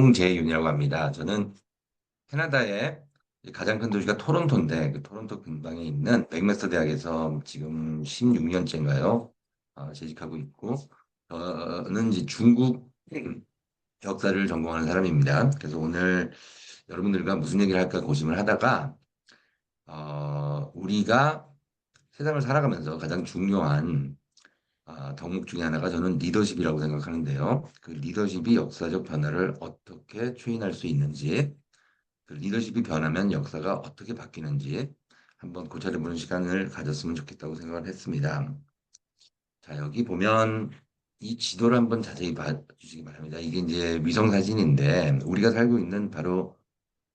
홍재윤이라고 합니다. 저는 캐나다의 가장 큰 도시가 토론토인데 그 토론토 근방에 있는 맥마스터 대학에서 지금 16년째인가요? 재직하고 있고 저는 이제 중국 역사를 전공하는 사람입니다. 그래서 오늘 여러분들과 무슨 얘기를 할까 고심을 하다가 우리가 세상을 살아가면서 가장 중요한 덕목 중에 하나가 저는 리더십이라고 생각하는데요. 그 리더십이 역사적 변화를 어떻게 추인할 수 있는지, 그 리더십이 변하면 역사가 어떻게 바뀌는지 한번 고찰해보는 시간을 가졌으면 좋겠다고 생각을 했습니다. 자, 여기 보면 이 지도를 한번 자세히 봐주시기 바랍니다. 이게 이제 위성 사진인데 우리가 살고 있는 바로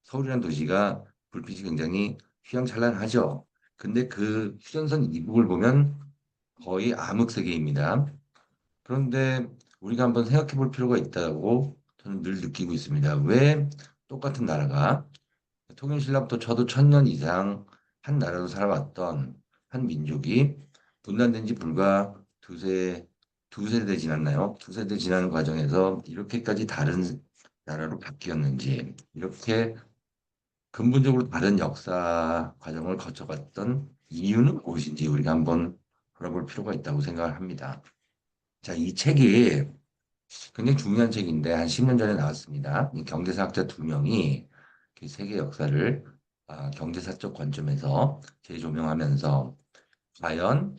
서울이라는 도시가 불빛이 굉장히 휘황찬란하죠. 근데 그 휴전선 이북을 보면 거의 암흑색입니다. 그런데 우리가 한번 생각해 볼 필요가 있다고 저는 늘 느끼고 있습니다. 왜 똑같은 나라가 통일신라부터 쳐도 1000년 이상 한 나라로 살아왔던 한 민족이 분단된 지 불과 두 세대 지났나요? 두 세대 지나는 과정에서 이렇게까지 다른 나라로 바뀌었는지, 이렇게 근본적으로 다른 역사 과정을 거쳐갔던 이유는 무엇인지 우리가 한번 돌아볼 필요가 있다고 생각을 합니다. 자, 이 책이 굉장히 중요한 책인데 한 10년 전에 나왔습니다. 이 경제사학자 두 명이 그 세계 역사를 경제사적 관점에서 재조명하면서 과연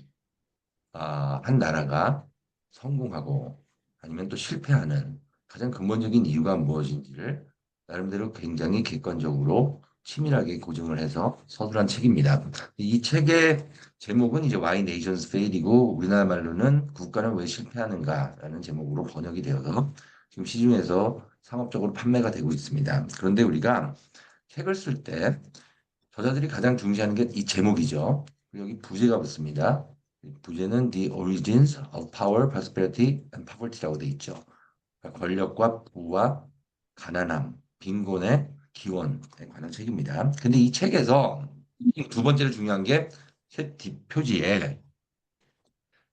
한 나라가 성공하고 아니면 또 실패하는 가장 근본적인 이유가 무엇인지를 나름대로 굉장히 객관적으로 치밀하게 고증을 해서 서술한 책입니다. 이 책의 제목은 이제 Why Nations Fail이고 우리나라 말로는 국가는 왜 실패하는가라는 제목으로 번역이 되어서 지금 시중에서 상업적으로 판매가 되고 있습니다. 그런데 우리가 책을 쓸 때 저자들이 가장 중시하는 게 이 제목이죠. 여기 부제가 붙습니다. 부제는 The Origins of Power, Prosperity and Poverty라고 돼 있죠. 그러니까 권력과 부와 가난함, 빈곤의 기원에 관한 책입니다. 근데 이 책에서 두 번째로 중요한 게 책 뒷표지에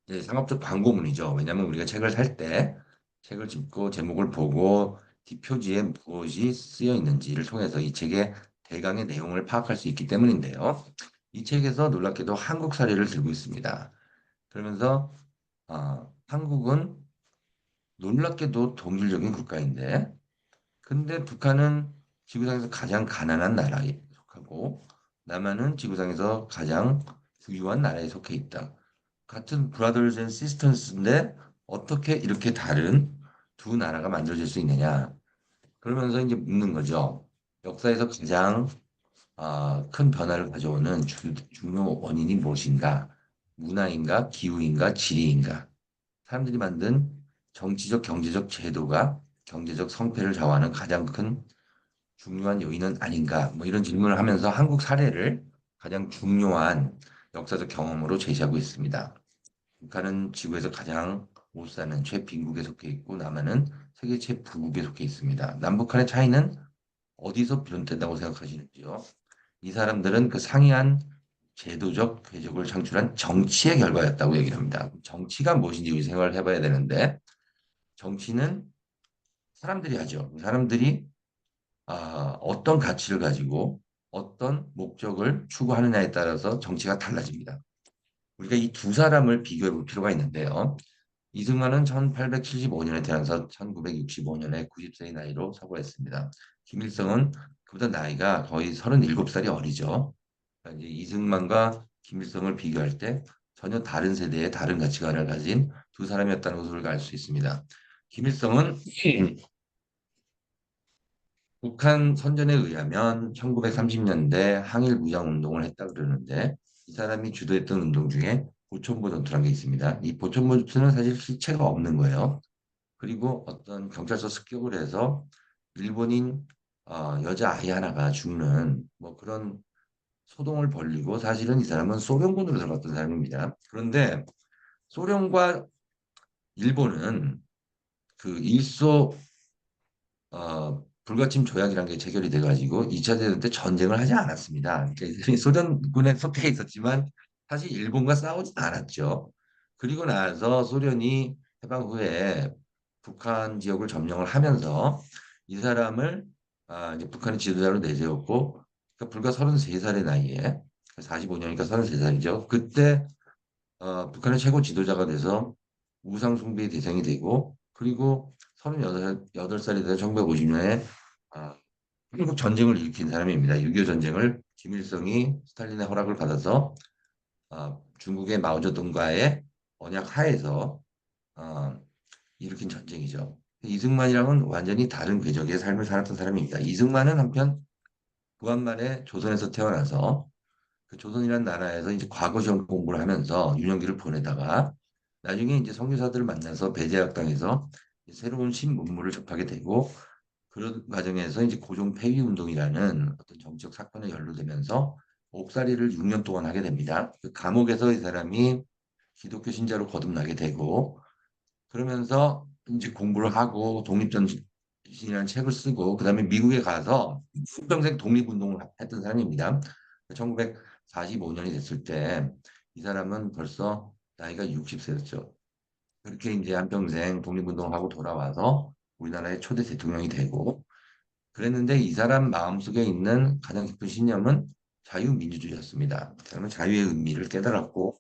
이제 상업적 광고문이죠. 왜냐하면 우리가 책을 살 때 책을 짚고 제목을 보고 뒷표지에 무엇이 쓰여 있는지를 통해서 이 책의 대강의 내용을 파악할 수 있기 때문인데요. 이 책에서 놀랍게도 한국 사례를 들고 있습니다. 그러면서 한국은 놀랍게도 동질적인 국가인데, 근데 북한은 지구상에서 가장 가난한 나라에 속하고, 남한은 지구상에서 가장 부유한 나라에 속해 있다. 같은 brothers and sisters인데 어떻게 이렇게 다른 두 나라가 만들어질 수 있느냐? 그러면서 이제 묻는 거죠. 역사에서 가장 큰 변화를 가져오는 중요 원인이 무엇인가? 문화인가, 기후인가, 지리인가? 사람들이 만든 정치적, 경제적 제도가 경제적 성패를 좌우하는 가장 큰 중요한 요인은 아닌가? 뭐 이런 질문을 하면서 한국 사례를 가장 중요한 역사적 경험으로 제시하고 있습니다. 북한은 지구에서 가장 못 사는 최빈국에 속해 있고 남한은 세계 최부국에 속해 있습니다. 남북한의 차이는 어디서 비롯된다고 생각하시는지요? 이 사람들은 그 상이한 제도적 궤적을 창출한 정치의 결과였다고 얘기를 합니다. 정치가 무엇인지 우리 생각을 해봐야 되는데 정치는 사람들이 하죠. 사람들이 어떤 가치를 가지고 어떤 목적을 추구하느냐에 따라서 정치가 달라집니다. 우리가 이 두 사람을 비교해 볼 필요가 있는데요. 이승만은 1875년에 태어나서 1965년에 90세의 나이로 사고했습니다. 김일성은 그보다 나이가 거의 37살이 어리죠. 그러니까 이제 이승만과 김일성을 비교할 때 전혀 다른 세대의 다른 가치관을 가진 두 사람이었다는 것을 우리가 알 수 있습니다. 김일성은 북한 선전에 의하면 1930년대 항일 무장 운동을 했다 그러는데 이 사람이 주도했던 운동 중에 보천보 전투라는 게 있습니다. 이 보천보 전투는 사실 실체가 없는 거예요. 그리고 어떤 경찰서 습격을 해서 일본인 여자 아이 하나가 죽는 뭐 그런 소동을 벌이고 사실은 이 사람은 소련군으로 들어갔던 사람입니다. 그런데 소련과 일본은 그 일소 불가침 조약이라는 게 체결이 돼가지고 2차 대전 때 전쟁을 하지 않았습니다. 그러니까 이들이 소련군에 속해 있었지만 사실 일본과 싸우지 않았죠. 그리고 나서 소련이 해방 후에 북한 지역을 점령을 하면서 이 사람을 이제 북한의 지도자로 내세웠고, 그러니까 불과 33살의 나이에 45년이니까 33살이죠. 그때 북한의 최고 지도자가 돼서 우상 숭배의 대상이 되고, 그리고 38살이 돼서 1950년에 한국 전쟁을 일으킨 사람입니다. 6.25 전쟁을 김일성이 스탈린의 허락을 받아서 중국의 마오쩌둥과의 언약 하에서 어, 일으킨 전쟁이죠. 이승만이랑은 완전히 다른 궤적의 삶을 살았던 사람입니다. 이승만은 한편 부한말에 조선에서 태어나서 그 조선이라는 나라에서 이제 과거 시험 공부를 하면서 유년기를 보내다가 나중에 이제 선교사들을 만나서 배제학당에서 새로운 신문물을 접하게 되고, 그런 과정에서 이제 고종 폐위 운동이라는 어떤 정치적 사건에 연루되면서 옥살이를 6년 동안 하게 됩니다. 그 감옥에서 이 사람이 기독교 신자로 거듭나게 되고, 그러면서 이제 공부를 하고 독립전신이라는 책을 쓰고 그다음에 미국에 가서 평생 독립운동을 했던 사람입니다. 1945년이 됐을 때 이 사람은 벌써 나이가 60세였죠. 그렇게 이제 한평생 독립운동을 하고 돌아와서 우리나라의 초대 대통령이 되고, 그랬는데 이 사람 마음속에 있는 가장 깊은 신념은 자유민주주의였습니다. 그 사람은 자유의 의미를 깨달았고,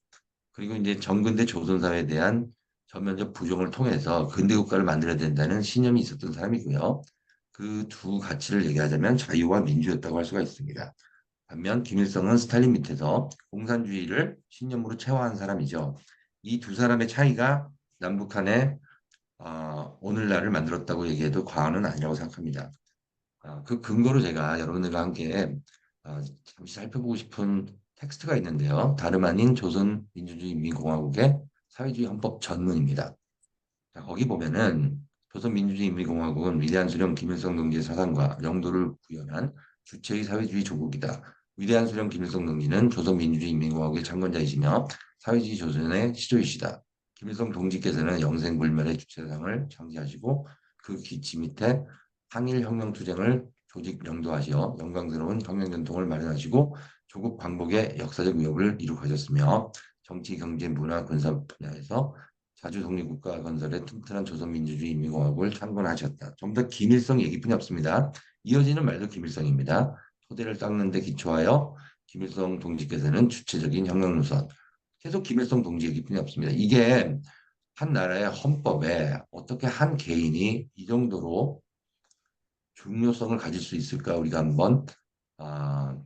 그리고 이제 정근대 조선사회에 대한 전면적 부정을 통해서 근대 국가를 만들어야 된다는 신념이 있었던 사람이고요. 그 두 가치를 얘기하자면 자유와 민주였다고 할 수가 있습니다. 반면 김일성은 스탈린 밑에서 공산주의를 신념으로 체화한 사람이죠. 이 두 사람의 차이가 남북한의 오늘날을 만들었다고 얘기해도 과언은 아니라고 생각합니다. 그 근거로 제가 여러분들과 함께 잠시 살펴보고 싶은 텍스트가 있는데요. 다름 아닌 조선민주주의인민공화국의 사회주의 헌법 전문입니다. 자, 거기 보면은 조선민주주의인민공화국은 위대한 수령 김일성 동지의 사상과 영도를 구현한 주체의 사회주의 조국이다. 위대한 수령 김일성 동지는 조선민주주의인민공화국의 창건자이시며 사회주의 조선의 시조이시다. 김일성 동지께서는 영생불멸의 주체상을 창시하시고 그 기치 밑에 항일혁명투쟁을 조직 영도하시어 영광스러운 혁명전통을 마련하시고 조국 광복의 역사적 위협을 이룩하셨으며 정치, 경제, 문화, 군사 분야에서 자주 독립국가 건설에 튼튼한 조선민주주의 인민공화국을 창건하셨다. 전부 다 김일성 얘기뿐이 없습니다. 이어지는 말도 김일성입니다. 토대를 닦는 데 기초하여 김일성 동지께서는 주체적인 혁명 노선. 계속 김일성 동지 얘기뿐이 없습니다. 이게 한 나라의 헌법에 어떻게 한 개인이 이 정도로 중요성을 가질 수 있을까 우리가 한번 아,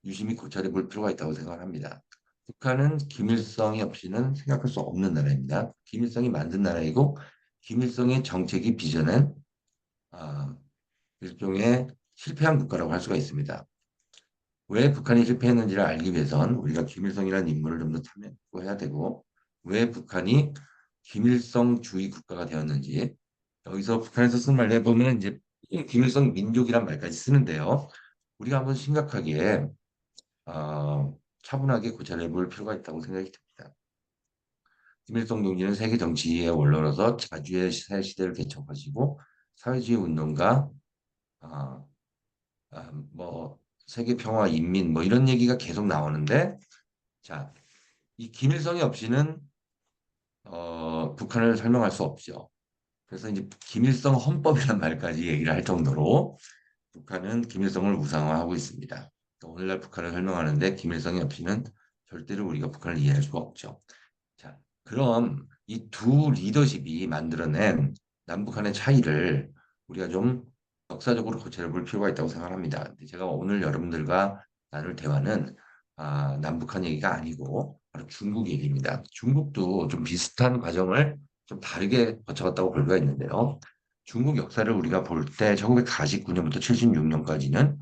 유심히 고찰해 볼 필요가 있다고 생각합니다. 북한은 김일성이 없이는 생각할 수 없는 나라입니다. 김일성이 만든 나라이고 김일성의 정책이 빚어낸 아, 일종의 실패한 국가라고 할 수가 있습니다. 왜 북한이 실패했는지를 알기 위해선 우리가 김일성이라는 인물을 좀 더 탐구해야 되고, 왜 북한이 김일성주의 국가가 되었는지, 여기서 북한에서 쓴 말을 해보면 이제 김일성 민족이란 말까지 쓰는데요. 우리가 한번 심각하게 차분하게 고찰해 볼 필요가 있다고 생각이 듭니다. 김일성 동지는 세계 정치의 원로로서 자주의 새 시대를 개척하시고 사회주의 운동가, 아, 뭐 세계 평화 인민 뭐 이런 얘기가 계속 나오는데, 자, 이 김일성이 없이는 북한을 설명할 수 없죠. 그래서 이제 김일성 헌법이란 말까지 얘기를 할 정도로 북한은 김일성을 우상화하고 있습니다. 그러니까 오늘날 북한을 설명하는데 김일성이 없이는 절대로 우리가 북한을 이해할 수가 없죠. 자, 그럼 이 두 리더십이 만들어낸 남북한의 차이를 우리가 좀 역사적으로 고찰해 볼 필요가 있다고 생각합니다. 근데 제가 오늘 여러분들과 나눌 대화는 남북한 얘기가 아니고 바로 중국 얘기입니다. 중국도 좀 비슷한 과정을 좀 다르게 거쳐갔다고 볼 수가 있는데요. 중국 역사를 우리가 볼 때 1949년부터 76년까지는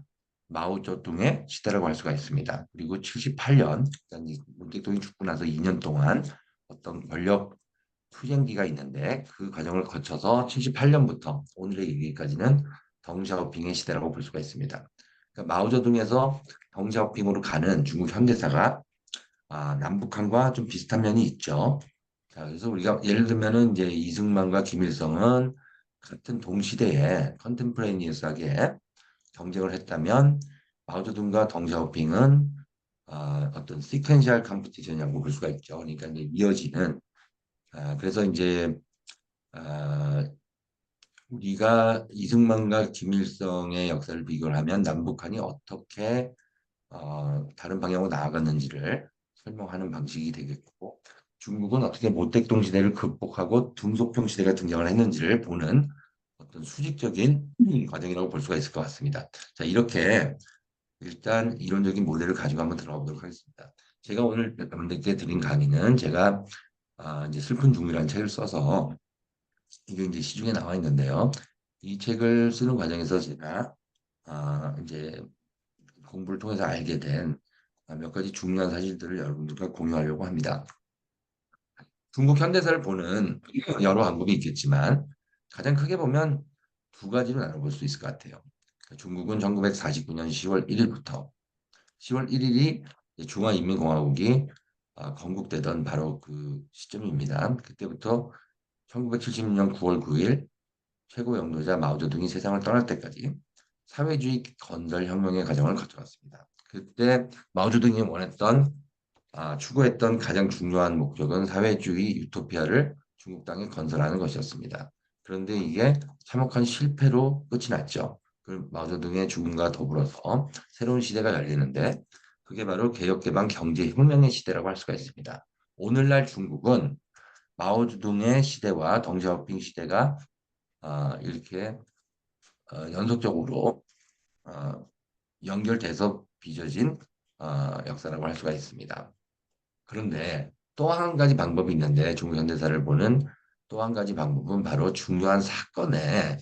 마오쩌둥의 시대라고 할 수가 있습니다. 그리고 78년, 문택동이 죽고 나서 2년 동안 어떤 권력 투쟁기가 있는데 그 과정을 거쳐서 78년부터 오늘의 일기까지는 덩샤오핑의 시대라고 볼 수가 있습니다. 그러니까 마오쩌둥에서 덩샤오핑으로 가는 중국 현대사가 남북한과 좀 비슷한 면이 있죠. 자, 그래서 우리가 예를 들면은 이제 이승만과 김일성은 같은 동시대에 컨템포레니어스하게 경쟁을 했다면 마오쩌둥과 덩샤오핑은 어떤 시퀀셜 컴피티션이라고 볼 수가 있죠. 그러니까 이제 이어지는 그래서 이제 아, 우리가 이승만과 김일성의 역사를 비교를 하면 남북한이 어떻게 다른 방향으로 나아갔는지를 설명하는 방식이 되겠고, 중국은 어떻게 모택동 시대를 극복하고 등소평 시대가 등장을 했는지를 보는 어떤 수직적인 과정이라고 볼 수가 있을 것 같습니다. 자, 이렇게 일단 이론적인 모델을 가지고 한번 들어가 보도록 하겠습니다. 제가 오늘 여러분들께 드린 강의는 제가 이제 슬픈 중이라는 책을 써서 이게 이제 시중에 나와 있는데요. 이 책을 쓰는 과정에서 제가 이제 공부를 통해서 알게 된 몇 가지 중요한 사실들을 여러분들과 공유하려고 합니다. 중국 현대사를 보는 여러 방법이 있겠지만 가장 크게 보면 두 가지로 나눠볼 수 있을 것 같아요. 중국은 1949년 10월 1일부터 10월 1일이 중화인민공화국이 건국되던 바로 그 시점입니다. 그때부터 1976년 9월 9일 최고 영도자 마오쩌둥이 세상을 떠날 때까지 사회주의 건설 혁명의 과정을 거쳐갔습니다. 그때 마오쩌둥이 추구했던 가장 중요한 목적은 사회주의 유토피아를 중국 땅에 건설하는 것이었습니다. 그런데 이게 참혹한 실패로 끝이 났죠. 그 마오쩌둥의 죽음과 더불어서 새로운 시대가 열리는데 그게 바로 개혁개방 경제혁명의 시대라고 할 수가 있습니다. 오늘날 중국은 마오쩌둥의 시대와 덩샤오핑 시대가 이렇게 연속적으로 어, 연결돼서 빚어진 역사라고 할 수가 있습니다. 그런데 또 한 가지 방법이 있는데 중국 현대사를 보는 또 한 가지 방법은 바로 중요한 사건에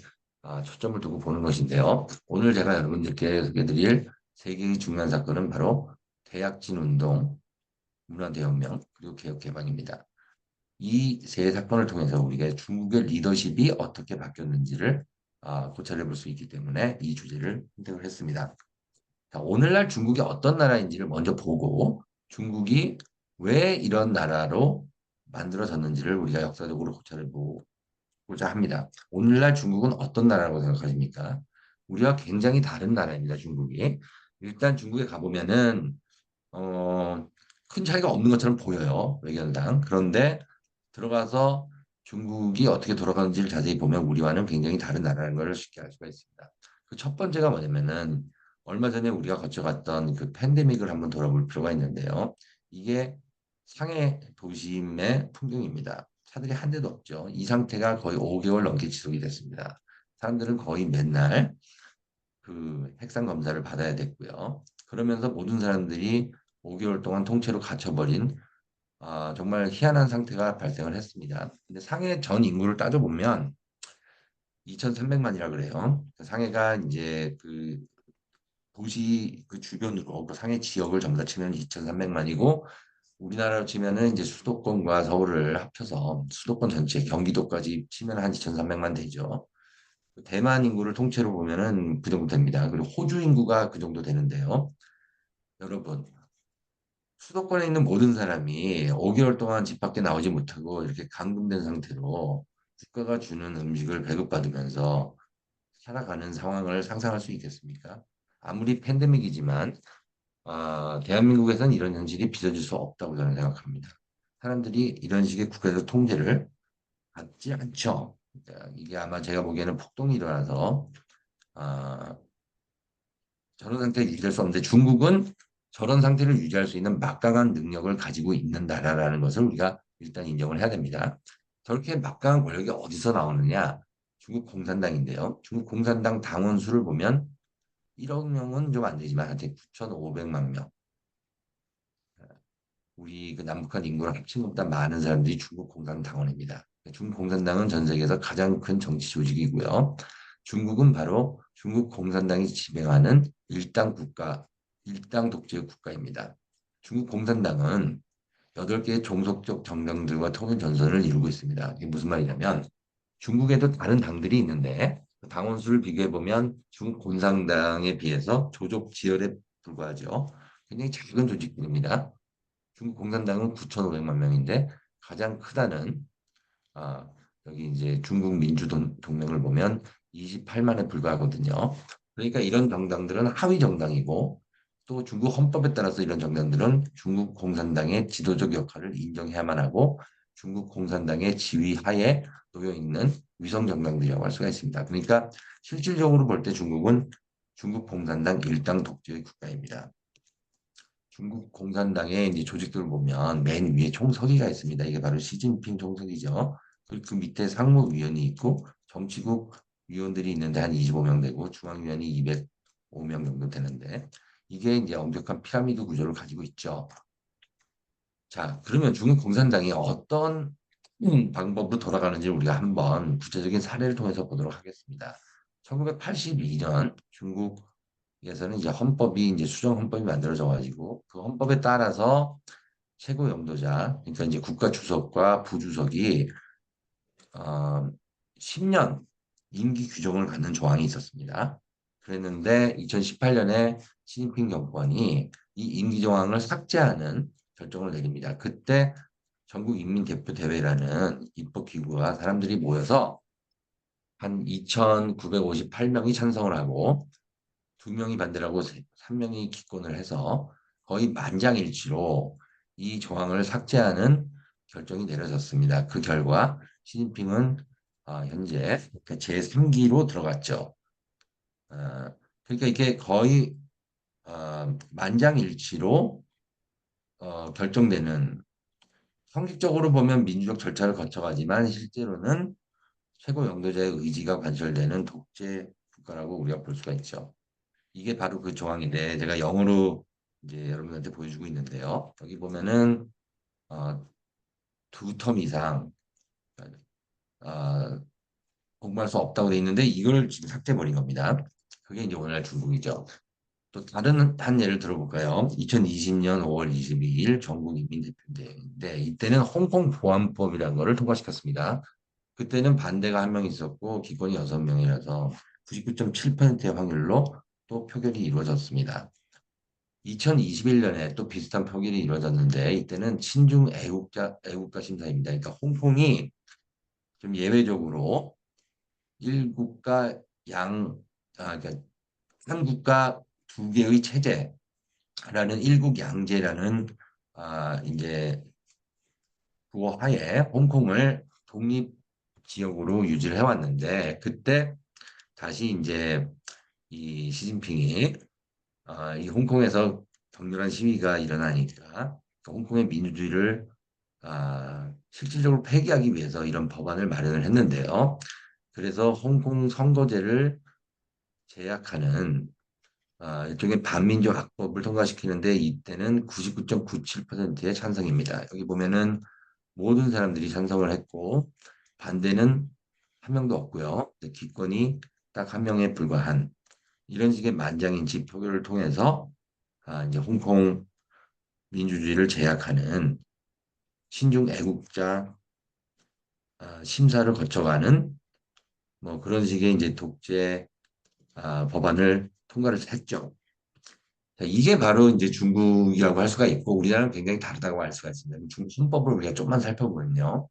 초점을 두고 보는 것인데요. 오늘 제가 여러분들께 소개해드릴 세 개의 중요한 사건은 바로 대약진 운동, 문화대혁명, 그리고 개혁개방입니다. 이 세 사건을 통해서 우리가 중국의 리더십이 어떻게 바뀌었는지를 고찰해 볼 수 있기 때문에 이 주제를 선택을 했습니다. 자, 오늘날 중국이 어떤 나라인지를 먼저 보고 중국이 왜 이런 나라로 만들어졌는지를 우리가 역사적으로 고찰해 보고자 합니다. 오늘날 중국은 어떤 나라라고 생각하십니까? 우리와 굉장히 다른 나라입니다, 중국이. 일단 중국에 가보면은 어, 큰 차이가 없는 것처럼 보여요, 외교상. 그런데 들어가서 중국이 어떻게 돌아가는지를 자세히 보면 우리와는 굉장히 다른 나라라는 걸 쉽게 알 수가 있습니다. 그 첫 번째가 뭐냐면은 얼마 전에 우리가 거쳐갔던 그 팬데믹을 한번 돌아볼 필요가 있는데요. 이게 상해 도심의 풍경입니다. 차들이 한 대도 없죠. 이 상태가 거의 5개월 넘게 지속이 됐습니다. 사람들은 거의 맨날 그 핵산 검사를 받아야 됐고요. 그러면서 모든 사람들이 5개월 동안 통째로 갇혀버린 정말 희한한 상태가 발생을 했습니다. 근데 상해 전 인구를 따져보면 2,300만이라 그래요. 상해가 이제 그 도시 그 주변으로 그 상해 지역을 전부 다 치면 2,300만이고 우리나라로 치면은 이제 수도권과 서울을 합쳐서 수도권 전체 경기도까지 치면 한 2,300만 되죠. 대만 인구를 통째로 보면은 그 정도 됩니다. 그리고 호주 인구가 그 정도 되는데요. 여러분, 수도권에 있는 모든 사람이 5개월 동안 집 밖에 나오지 못하고 이렇게 감금된 상태로 국가가 주는 음식을 배급받으면서 살아가는 상황을 상상할 수 있겠습니까? 아무리 팬데믹이지만 대한민국에서는 이런 현실이 빚어질 수 없다고 저는 생각합니다. 사람들이 이런 식의 국가에서 통제를 받지 않죠. 그러니까 이게 아마 제가 보기에는 폭동이 일어나서 아, 저런 상태를 유지할 수 없는데 중국은 저런 상태를 유지할 수 있는 막강한 능력을 가지고 있는 나라라는 것을 우리가 일단 인정을 해야 됩니다. 저렇게 막강한 권력이 어디서 나오느냐? 중국 공산당인데요. 중국 공산당 당원 수를 보면 1억 명은 좀 안 되지만 한테 9,500만 명. 우리 그 남북한 인구랑 합친 것보다 많은 사람들이 중국 공산당원입니다. 중국 공산당은 전 세계에서 가장 큰 정치 조직이고요. 중국은 바로 중국 공산당이 지배하는 일당 국가, 일당 독재 국가입니다. 중국 공산당은 8개의 종속적 정당들과 통일 전선을 이루고 있습니다. 이게 무슨 말이냐면 중국에도 다른 당들이 있는데 그 당원 수를 비교해 보면 중국 공산당에 비해서 조족 지열에 불과하죠. 굉장히 작은 조직들입니다. 중국 공산당은 9,500만 명인데 가장 크다는 아, 여기 이제 중국 민주동맹을 보면 28만에 불과하거든요. 그러니까 이런 정당들은 하위 정당이고 또 중국 헌법에 따라서 이런 정당들은 중국 공산당의 지도적 역할을 인정해야만 하고 중국 공산당의 지휘 하에 놓여 있는 위성 정당들이라고 할 수가 있습니다. 그러니까 실질적으로 볼 때 중국은 중국 공산당 일당 독재의 국가입니다. 중국 공산당의 이제 조직들을 보면 맨 위에 총서기가 있습니다. 이게 바로 시진핑 총서기죠. 그리고 그 밑에 상무위원이 있고 정치국 위원들이 있는데 한 25명 되고 중앙위원이 205명 정도 되는데 이게 이제 엄격한 피라미드 구조를 가지고 있죠. 자, 그러면 중국 공산당이 어떤 방법으로 돌아가는지 우리가 한번 구체적인 사례를 통해서 보도록 하겠습니다. 1982년 중국에서는 이제 헌법이 이제 수정 헌법이 만들어져 가지고 그 헌법에 따라서 최고 영도자, 그러니까 이제 국가 주석과 부주석이 어, 10년 임기 규정을 갖는 조항이 있었습니다. 그랬는데 2018년에 시진핑 정권이 이 임기 조항을 삭제하는 결정을 내립니다. 그때 전국인민대표대회라는 입법기구와 사람들이 모여서 한 2,958명이 찬성을 하고 2명이 반대를 하고 3명이 기권을 해서 거의 만장일치로 이 조항을 삭제하는 결정이 내려졌습니다. 그 결과 시진핑은 현재 제3기로 들어갔죠. 그러니까 이게 거의 만장일치로 결정되는 형식적으로 보면 민주적 절차를 거쳐가지만 실제로는 최고 영도자의 의지가 관철되는 독재 국가라고 우리가 볼 수가 있죠. 이게 바로 그 조항인데 제가 영어로 이제 여러분한테 보여주고 있는데요. 여기 보면은 어, 2텀 이상 어, 복무할 수 없다고 돼 있는데 이걸 지금 삭제해버린 겁니다. 그게 이제 오늘날 중국이죠. 또 다른 한 예를 들어볼까요? 2020년 5월 22일 전국인민대표인데 이때는 홍콩 보안법이라는 거를 통과시켰습니다. 그때는 반대가 한 명 있었고 기권이 6명이라서 99.7%의 확률로 또 표결이 이루어졌습니다. 2021년에 또 비슷한 표결이 이루어졌는데 이때는 친중 애국가 심사입니다. 그러니까 홍콩이 좀 예외적으로 일국가 그러니까 한 국가 두 개의 체제라는 일국양제라는 이제 구호 하에 홍콩을 독립 지역으로 유지를 해왔는데 그때 다시 이제 이 시진핑이 이 홍콩에서 격렬한 시위가 일어나니까 그 홍콩의 민주주의를 실질적으로 폐기하기 위해서 이런 법안을 마련을 했는데요. 그래서 홍콩 선거제를 제약하는 일종의 반민족 악법을 통과시키는데 이때는 99.97%의 찬성입니다. 여기 보면은 모든 사람들이 찬성을 했고 반대는 한 명도 없고요. 기권이 딱 한 명에 불과한 이런 식의 만장일치 표결을 통해서 이제 홍콩 민주주의를 제약하는 신중 애국자 심사를 거쳐가는 뭐 그런 식의 이제 독재 법안을 통과를 했죠. 자, 이게 바로 이제 중국이라고 할 수가 있고 우리나라는 굉장히 다르다고 할 수가 있습니다. 중국 헌법을 우리가 좀만 살펴보면요.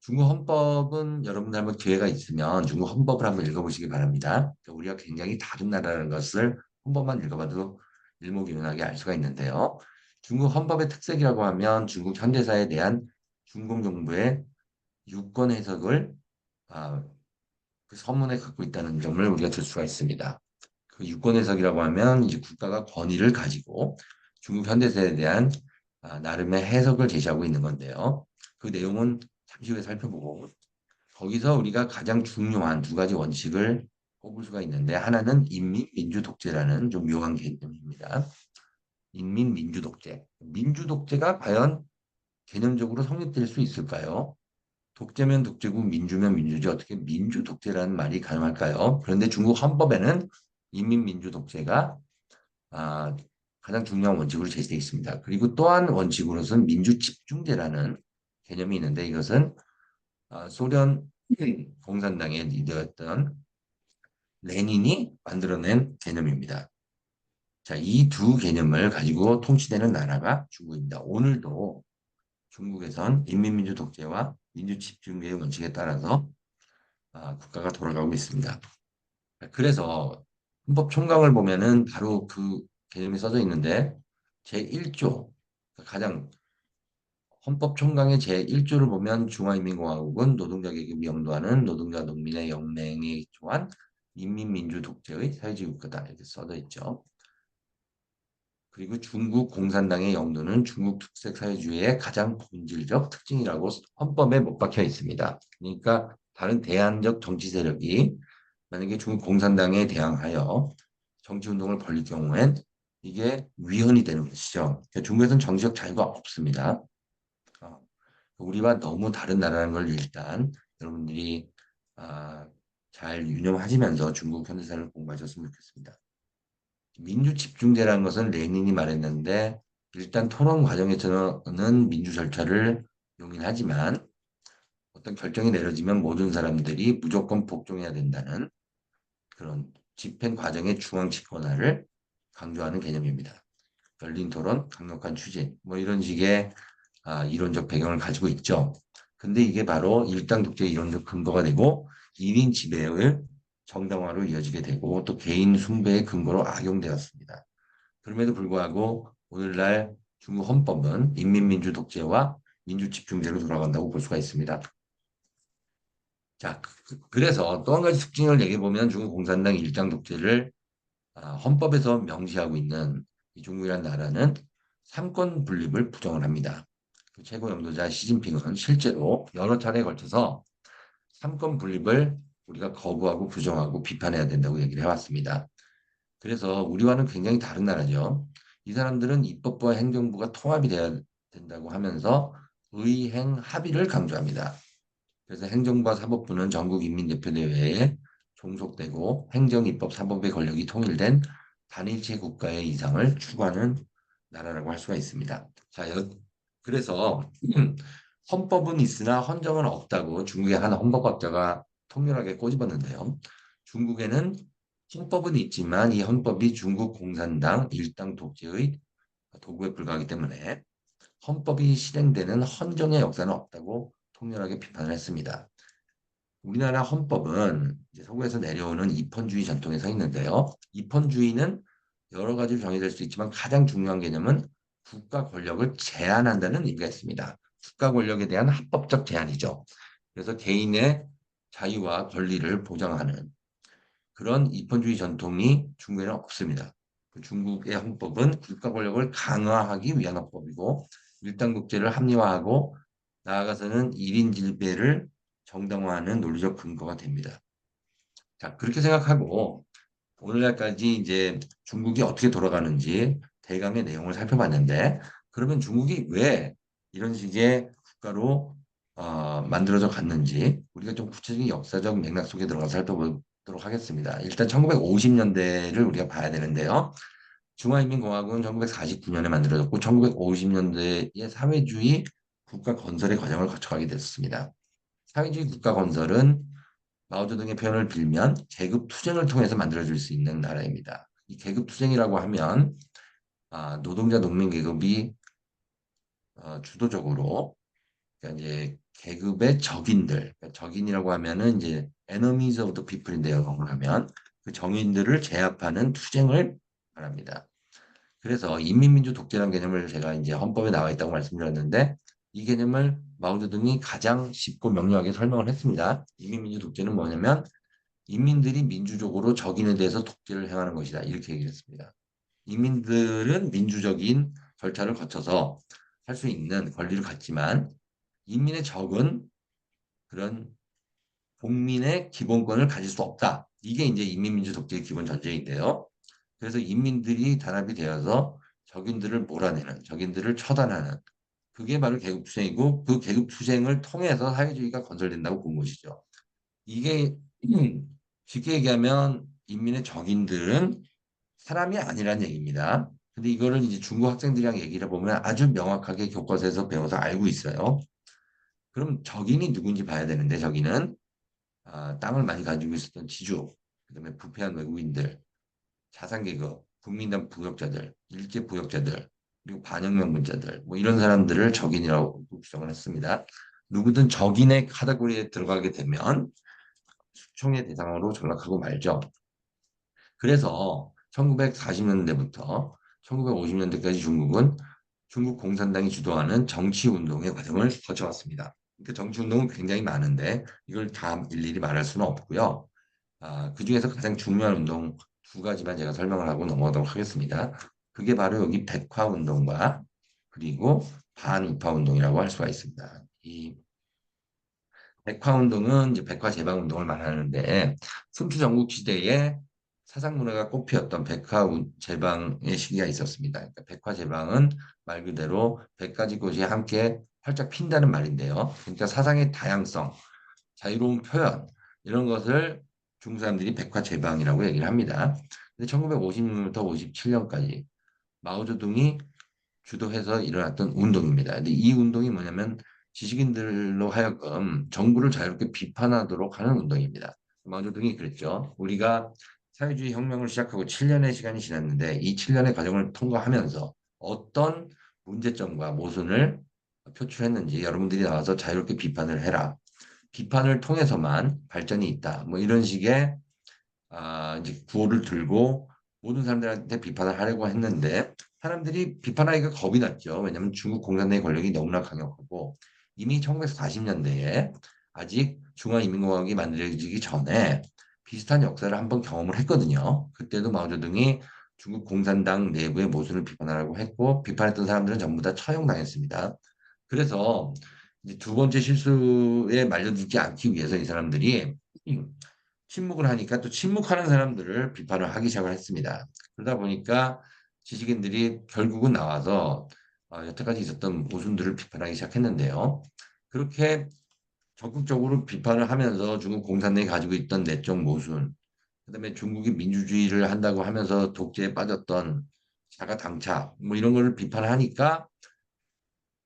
중국 헌법은 여러분들 한번 기회가 있으면 중국 헌법을 한번 읽어보시기 바랍니다. 우리가 굉장히 다른 나라라는 것을 헌법만 읽어봐도 일목요연하게 알 수가 있는데요. 중국 헌법의 특색이라고 하면 중국 현대사에 대한 중공 정부의 유권 해석을 아, 그 서문에 갖고 있다는 점을 우리가 들 수가 있습니다. 그 유권 해석이라고 하면 이제 국가가 권위를 가지고 중국 현대사에 대한 나름의 해석을 제시하고 있는 건데요. 그 내용은 잠시 후에 살펴보고 거기서 우리가 가장 중요한 두 가지 원칙을 꼽을 수가 있는데 하나는 인민민주독재라는 좀 묘한 개념입니다. 인민민주독재. 민주독재가 과연 개념적으로 성립될 수 있을까요? 독재면 독재고 민주면 민주지 어떻게 민주독재라는 말이 가능할까요? 그런데 중국 헌법에는 인민민주독재가 아, 가장 중요한 원칙으로 제시되어 있습니다. 그리고 또한 원칙으로서는 민주집중제라는 개념이 있는데 이것은 소련 공산당의 리더였던 레닌이 만들어낸 개념입니다. 자, 이 두 개념을 가지고 통치되는 나라가 중국입니다. 오늘도 중국에선 인민민주 독재와 민주 집중제의 원칙에 따라서 국가가 돌아가고 있습니다. 그래서 헌법 총강을 보면은 바로 그 개념이 써져 있는데 제1조 가장 헌법 총강의 제1조를 보면 중화인민공화국은 노동자 계급이 영도하는 노동자 농민의 영맹에 기초한 인민민주 독재의 사회주의 국가다 이렇게 써져 있죠. 그리고 중국 공산당의 영도는 중국 특색 사회주의의 가장 본질적 특징이라고 헌법에 못 박혀 있습니다. 그러니까 다른 대안적 정치 세력이 만약에 중국 공산당에 대항하여 정치 운동을 벌일 경우엔 이게 위헌이 되는 것이죠. 그러니까 중국에서는 정치적 자유가 없습니다. 어, 우리와 너무 다른 나라라는 걸 일단 여러분들이 아, 잘 유념하시면서 중국 현대사를 공부하셨으면 좋겠습니다. 민주 집중제라는 것은 레닌이 말했는데 일단 토론 과정에서는 민주 절차를 용인하지만 어떤 결정이 내려지면 모든 사람들이 무조건 복종해야 된다는 그런 집행 과정의 중앙 집권화를 강조하는 개념입니다. 열린 토론, 강력한 추진, 뭐 이런 식의 이론적 배경을 가지고 있죠. 근데 이게 바로 일당 독재 이론적 근거가 되고 1인 지배의 정당화로 이어지게 되고 또 개인 숭배의 근거로 악용되었습니다. 그럼에도 불구하고 오늘날 중국 헌법은 인민민주 독재와 민주 집중제로 돌아간다고 볼 수가 있습니다. 자, 그래서 또 한 가지 특징을 얘기해 보면 중국 공산당 일당 독재를 헌법에서 명시하고 있는 이 중국이라는 나라는 삼권 분립을 부정을 합니다. 그 최고 영도자 시진핑은 실제로 여러 차례에 걸쳐서 삼권 분립을 우리가 거부하고 부정하고 비판해야 된다고 얘기를 해왔습니다. 그래서 우리와는 굉장히 다른 나라죠. 이 사람들은 입법부와 행정부가 통합이 돼야 된다고 하면서 의행 합의를 강조합니다. 그래서 행정부와 사법부는 전국인민대표대회에 종속되고 행정, 입법, 사법의 권력이 통일된 단일체 국가의 이상을 추구하는 나라라고 할 수가 있습니다. 자, 그래서 헌법은 있으나 헌정은 없다고 중국의 한 헌법학자가 통렬하게 꼬집었는데요. 중국에는 헌법은 있지만 이 헌법이 중국 공산당 일당 독재의 도구에 불과하기 때문에 헌법이 실행되는 헌정의 역사는 없다고 통렬하게 비판을 했습니다. 우리나라 헌법은 이제 서구에서 내려오는 입헌주의 전통에 서 있는데요. 입헌주의는 여러 가지로 정의될 수 있지만 가장 중요한 개념은 국가 권력을 제한한다는 의미가 있습니다. 국가 권력에 대한 합법적 제한이죠. 그래서 개인의 자유와 권리를 보장하는 그런 입헌주의 전통이 중국에는 없습니다. 그 중국의 헌법은 국가 권력을 강화하기 위한 헌법이고 일당국제를 합리화하고 나아가서는 1인 질배를 정당화하는 논리적 근거가 됩니다. 자, 그렇게 생각하고 오늘날까지 이제 중국이 어떻게 돌아가는지 대강의 내용을 살펴봤는데 그러면 중국이 왜 이런 식의 국가로 만들어져 갔는지 우리가 좀 구체적인 역사적 맥락 속에 들어가서 살펴보도록 하겠습니다. 일단 1950년대를 우리가 봐야 되는데요. 중화인민공화국은 1949년에 만들어졌고 1950년대에 사회주의 국가 건설의 과정을 거쳐가게 됐습니다. 사회주의 국가 건설은 마오쩌둥의 표현을 빌면 계급 투쟁을 통해서 만들어질 수 있는 나라입니다. 이 계급 투쟁이라고 하면 노동자 농민 계급이 주도적으로 그러니까 이제 계급의 적인들, 그러니까 적인이라고 하면은 이제 enemies of the people인데요. 영어로 하면 그 정인들을 제압하는 투쟁을 말합니다. 그래서 인민민주 독재라는 개념을 제가 이제 헌법에 나와 있다고 말씀드렸는데 이 개념을 마오쩌둥이 가장 쉽고 명료하게 설명을 했습니다. 인민민주 독재는 뭐냐면 인민들이 민주적으로 적인에 대해서 독재를 행하는 것이다. 이렇게 얘기를 했습니다. 인민들은 민주적인 절차를 거쳐서 할 수 있는 권리를 갖지만 인민의 적은 그런 국민의 기본권을 가질 수 없다. 이게 이제 인민민주 독재의 기본 전제인데요. 그래서 인민들이 단합이 되어서 적인들을 몰아내는, 적인들을 처단하는 그게 바로 계급투쟁이고 그 계급투쟁을 통해서 사회주의가 건설된다고 본 것이죠. 이게 쉽게 얘기하면 인민의 적인들은 사람이 아니란 얘기입니다. 근데 이거를 이제 중국 학생들이랑 얘기를 해보면 아주 명확하게 교과서에서 배워서 알고 있어요. 그럼 적인이 누군지 봐야 되는데 적인은 땅을 많이 가지고 있었던 지주, 그다음에 부패한 외국인들, 자산계급, 국민당 부역자들, 일제 부역자들, 그리고 반영명분자들, 뭐 이런 사람들을 적인이라고 규정을 했습니다. 누구든 적인의 카테고리에 들어가게 되면 숙청의 대상으로 전락하고 말죠. 그래서 1940년대부터 1950년대까지 중국은 중국 공산당이 주도하는 정치 운동의 과정을 거쳐왔습니다. 그 정치 운동은 굉장히 많은데 이걸 다 일일이 말할 수는 없고요. 그중에서 가장 중요한 운동 두 가지만 제가 설명을 하고 넘어가도록 하겠습니다. 그게 바로 여기 백화 운동과 그리고 반우파 운동이라고 할 수가 있습니다. 이 백화 운동은 이제 백화 제방 운동을 말하는데 순추 전국 시대에 사상 문화가 꽃피었던 제방의 시기가 있었습니다. 그러니까 백화 제방은 말 그대로 100가지 꽃이 함께 활짝 핀다는 말인데요. 그러니까 사상의 다양성, 자유로운 표현 이런 것을 중국 사람들이 백화 제방이라고 얘기를 합니다. 근데 1950년부터 57년까지 마오쩌둥이 주도해서 일어났던 운동입니다. 근데 이 운동이 뭐냐면 지식인들로 하여금 정부를 자유롭게 비판하도록 하는 운동입니다. 마오쩌둥이 그랬죠. 우리가 사회주의 혁명을 시작하고 7년의 시간이 지났는데 이 7년의 과정을 통과하면서 어떤 문제점과 모순을 표출했는지 여러분들이 나와서 자유롭게 비판을 해라. 비판을 통해서만 발전이 있다. 뭐 이런 식의 이제 구호를 들고 모든 사람들한테 비판을 하려고 했는데 사람들이 비판하기가 겁이 났죠. 왜냐하면 중국 공산당의 권력이 너무나 강력하고 이미 1940년대에 아직 중화인민공화국이 만들어지기 전에 비슷한 역사를 한번 경험을 했거든요. 그때도 마오쩌둥이 중국 공산당 내부의 모순을 비판하라고 했고 비판했던 사람들은 전부 다 처형당했습니다. 그래서 이제 두 번째 실수에 말려들지 않기 위해서 이 사람들이 침묵을 하니까 또 침묵하는 사람들을 비판을 하기 시작을 했습니다. 그러다 보니까 지식인들이 결국은 나와서 여태까지 있었던 모순들을 비판하기 시작했는데요. 그렇게 적극적으로 비판을 하면서 중국 공산당이 가지고 있던 내적 모순, 그다음에 중국이 민주주의를 한다고 하면서 독재에 빠졌던 자가당착, 뭐 이런 거를 비판하니까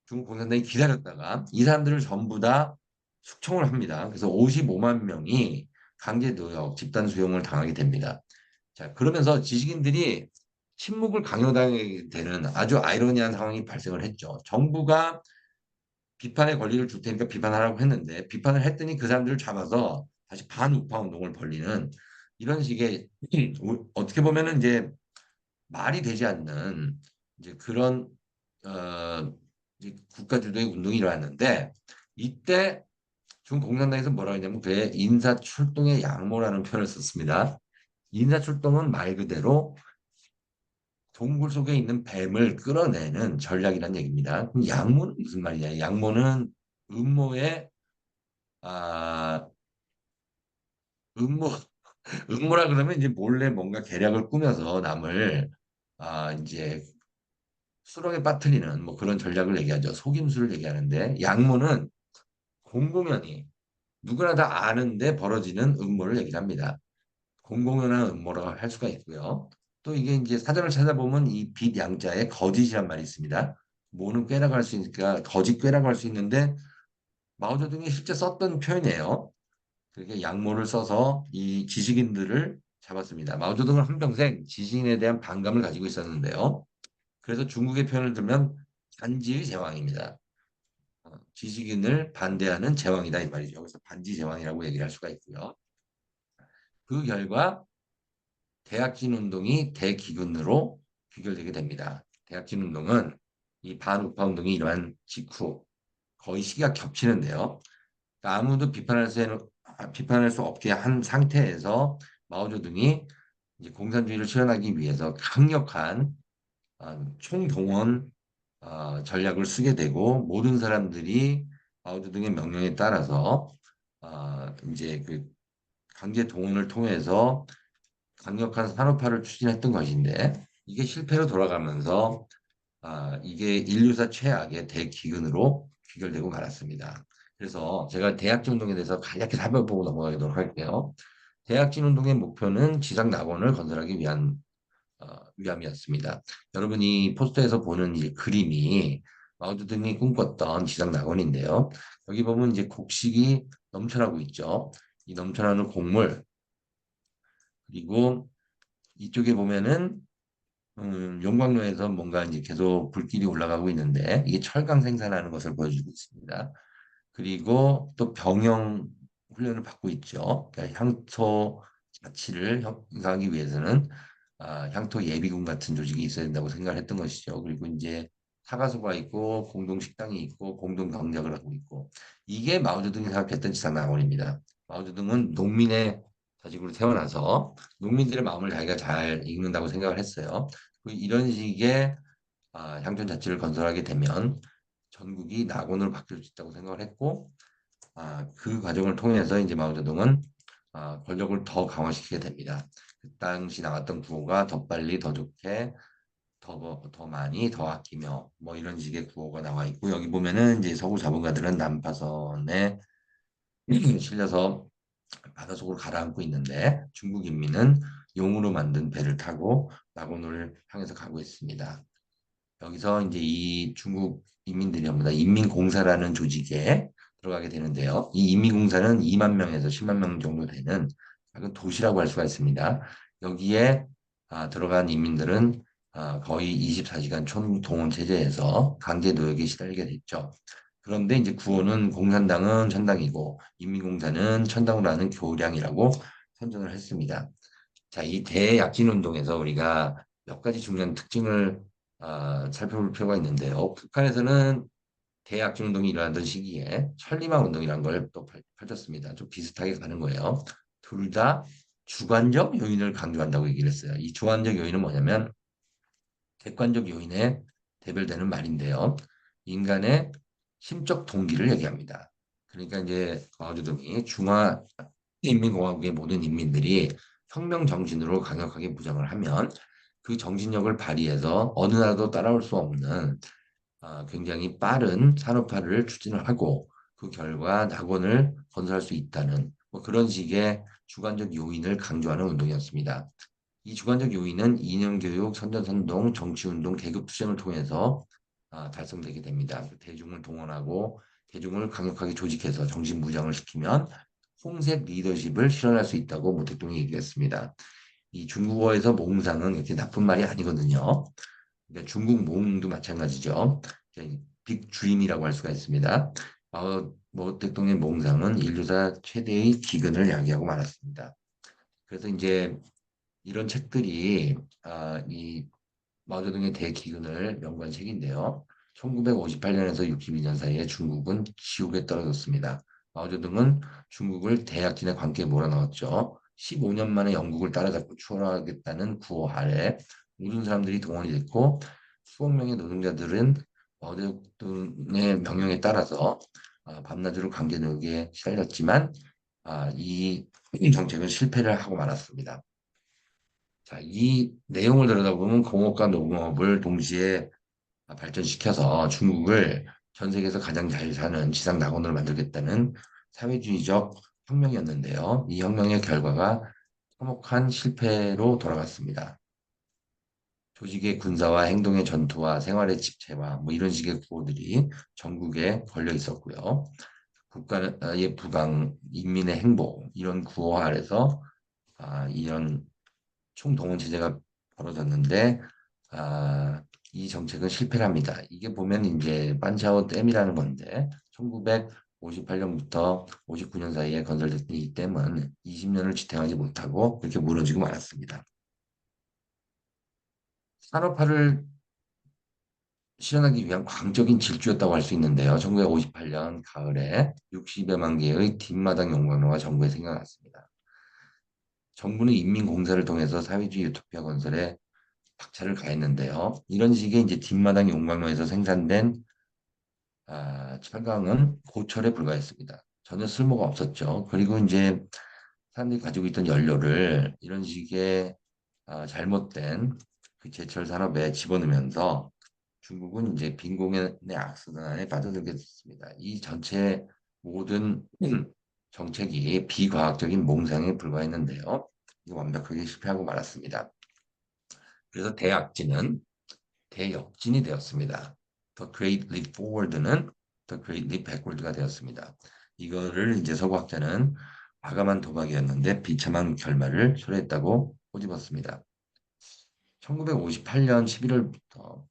중국 공산당이 기다렸다가 이 사람들을 전부 다 숙청을 합니다. 그래서 55만 명이 강제 노역, 집단 수용을 당하게 됩니다. 자, 그러면서 지식인들이 침묵을 강요당하게 되는 아주 아이러니한 상황이 발생을 했죠. 정부가 비판의 권리를 줄 테니까 비판하라고 했는데 비판을 했더니 그 사람들을 잡아서 다시 반우파 운동을 벌리는 이런 식의 어떻게 보면은 이제 말이 되지 않는 이제 그런 이제 국가 주도의 운동이 일어났는데 이때 중국 공산당에서 뭐라고 했냐면 그의 인사출동의 양모라는 표현을 썼습니다. 인사출동은 말 그대로 동굴 속에 있는 뱀을 끌어내는 전략이라는 얘기입니다. 그럼 양모는 무슨 말이냐? 양모는 음모의 아 음모 음모라 그러면 이제 몰래 뭔가 계략을 꾸며서 남을 이제 수렁에 빠뜨리는 뭐 그런 전략을 얘기하죠. 속임수를 얘기하는데 양모는 공공연히 누구나 다 아는데 벌어지는 음모를 얘기를 합니다. 공공연한 음모라고 할 수가 있고요. 또 이게 이제 사전을 찾아보면 이 빛 양자에 거짓이란 말이 있습니다. 뭐는 꾀라고 할 수 있으니까 거짓 꾀라고 할 수 있는데 마오쩌둥이 실제 썼던 표현이에요. 그렇게 양모를 써서 이 지식인들을 잡았습니다. 마오쩌둥은 한평생 지식인에 대한 반감을 가지고 있었는데요. 그래서 중국의 표현을 들면 반지의 제왕입니다. 지식인을 반대하는 제왕이다 이 말이죠. 그래서 반지 제왕이라고 얘기를 할 수가 있고요. 그 결과 대약진 운동이 대기근으로 귀결되게 됩니다. 대약진 운동은 이 반우파 운동이 일어난 직후 거의 시기가 겹치는데요. 그러니까 아무도 비판할 수 없게 한 상태에서 마오쩌둥이 이제 공산주의를 실현하기 위해서 강력한 총동원 전략을 쓰게 되고 모든 사람들이 마오쩌둥의 명령에 따라서 이제 그 강제 동원을 통해서 강력한 산업화를 추진했던 것인데 이게 실패로 돌아가면서 이게 인류사 최악의 대기근으로 귀결되고 말았습니다. 그래서 제가 대약진 운동에 대해서 간략히 살펴보고 넘어가도록 할게요. 대약진 운동의 목표는 지상 낙원을 건설하기 위함이었습니다. 여러분이 포스터에서 보는 이 그림이 마오쩌둥이 꿈꿨던 지상 낙원인데요. 여기 보면 이제 곡식이 넘쳐나고 있죠. 이 넘쳐나는 곡물 그리고 이쪽에 보면은 용광로에서 뭔가 이제 계속 불길이 올라가고 있는데 이게 철강 생산하는 것을 보여주고 있습니다. 그리고 또 병영 훈련을 받고 있죠. 그러니까 향토 자치를 형성하기 위해서는 향토 예비군 같은 조직이 있어야 된다고 생각을 했던 것이죠. 그리고 이제 사가수가 있고 공동 식당이 있고 공동 경작을 하고 있고 이게 마오쩌둥이 생각했던 지상낙원입니다. 마오쩌둥은 농민의 자식으로 태어나서 농민들의 마음을 자기가 잘 읽는다고 생각을 했어요. 이런 식의 향전 자치를 건설하게 되면 전국이 낙원으로 바뀔 수 있다고 생각을 했고 그 과정을 통해서 이제 마오쩌둥은 권력을 더 강화시키게 됩니다. 그 당시 나왔던 구호가 더 빨리 더 좋게 더 많이 더 아끼며 뭐 이런 식의 구호가 나와 있고 여기 보면은 이제 서구 자본가들은 난파선에 실려서 바닷속으로 가라앉고 있는데 중국 인민은 용으로 만든 배를 타고 낙원을 향해서 가고 있습니다. 여기서 이제 이 중국 인민들이 전부 다 인민공사라는 조직에 들어가게 되는데요. 이 인민공사는 2만 명에서 10만 명 정도 되는 작은 도시라고 할 수가 있습니다. 여기에 들어간 인민들은 거의 24시간 총동원 체제에서 강제 노역에 시달리게 됐죠. 그런데 이제 구호는 공산당은 천당이고 인민공사는 천당으로 하는 교량이라고 선전을 했습니다. 자, 이 대약진 운동에서 우리가 몇 가지 중요한 특징을 살펴볼 필요가 있는데요. 북한에서는 대약진 운동이 일어나던 시기에 천리마 운동이라는 걸 또 펼쳤습니다. 좀 비슷하게 가는 거예요. 둘 다 주관적 요인을 강조한다고 얘기를 했어요. 이 주관적 요인은 뭐냐면 객관적 요인에 대별되는 말인데요. 인간의 심적 동기를 얘기합니다. 그러니까 이제 마오쩌둥이 중화인민공화국의 모든 인민들이 혁명 정신으로 강력하게 무장을 하면 그 정신력을 발휘해서 어느 나라도 따라올 수 없는 굉장히 빠른 산업화를 추진을 하고 그 결과 낙원을 건설할 수 있다는 뭐 그런 식의 주관적 요인을 강조하는 운동이었습니다. 이 주관적 요인은 이념교육, 선전선동, 정치운동, 계급투쟁을 통해서 달성되게 됩니다. 대중을 동원하고 대중을 강력하게 조직해서 정신무장을 시키면 홍색 리더십을 실현할 수 있다고 모 대통령이 얘기했습니다. 이 중국어에서 몽상은 이렇게 나쁜 말이 아니거든요. 그러니까 중국 몽도 마찬가지죠. 빅 드림이라고 할 수가 있습니다. 모 대통령의 몽상은 인류사 최대의 기근을 야기하고 말았습니다. 그래서 이제 이런 책들이 이 마오쩌둥의 대기근을 연구한 책인데요. 1958년에서 62년 사이에 중국은 지옥에 떨어졌습니다. 마오쩌둥은 중국을 대약진의 관계에 몰아넣었죠. 15년 만에 영국을 따라잡고 추월하겠다는 구호 아래 모든 사람들이 동원이 됐고 수억 명의 노동자들은 마오쩌둥의 명령에 따라서 밤낮으로 강제노역에 시달렸지만 이 정책은 실패를 하고 말았습니다. 자, 이 내용을 들여다보면 공업과 농업을 동시에 발전시켜서 중국을 전 세계에서 가장 잘 사는 지상 낙원으로 만들겠다는 사회주의적 혁명이었는데요. 이 혁명의 결과가 참혹한 실패로 돌아갔습니다. 조직의 군사와 행동의 전투와 생활의 집체화 뭐 이런 식의 구호들이 전국에 걸려 있었고요. 국가의 부강, 인민의 행복 이런 구호 아래서 이런 총동원 체제가 벌어졌는데 이 정책은 실패를 합니다. 이게 보면 이제 반샤오 댐이라는 건데 1958년부터 59년 사이에 건설됐던 이 댐은 20년을 지탱하지 못하고 이렇게 무너지고 말았습니다. 산업화를 실현하기 위한 광적인 질주였다고 할 수 있는데요. 1958년 가을에 60여만 개의 뒷마당 용광로가 정부에 생겨났습니다. 정부는 인민공사를 통해서 사회주의 유토피아 건설에 박차를 가했는데요. 이런 식의 이제 뒷마당 용광로에서 생산된 철강은 고철에 불과했습니다. 전혀 쓸모가 없었죠. 그리고 이제 사람들이 가지고 있던 연료를 이런 식의 잘못된 그 제철 산업에 집어넣으면서 중국은 이제 빈곤의 악순환에 빠져들게 됐습니다. 이 전체 모든 정책이 비과학적인 몽상에 불과했는데요. 이거 완벽하게 실패하고 말았습니다. 그래서 대약진은 대역진이 되었습니다. The Great Leap Forward는 The Great Leap Backward가 되었습니다. 이거를 이제 서구학자는 과감한 도박이었는데 비참한 결말을 초래했다고 꼬집었습니다. 1958년 11월부터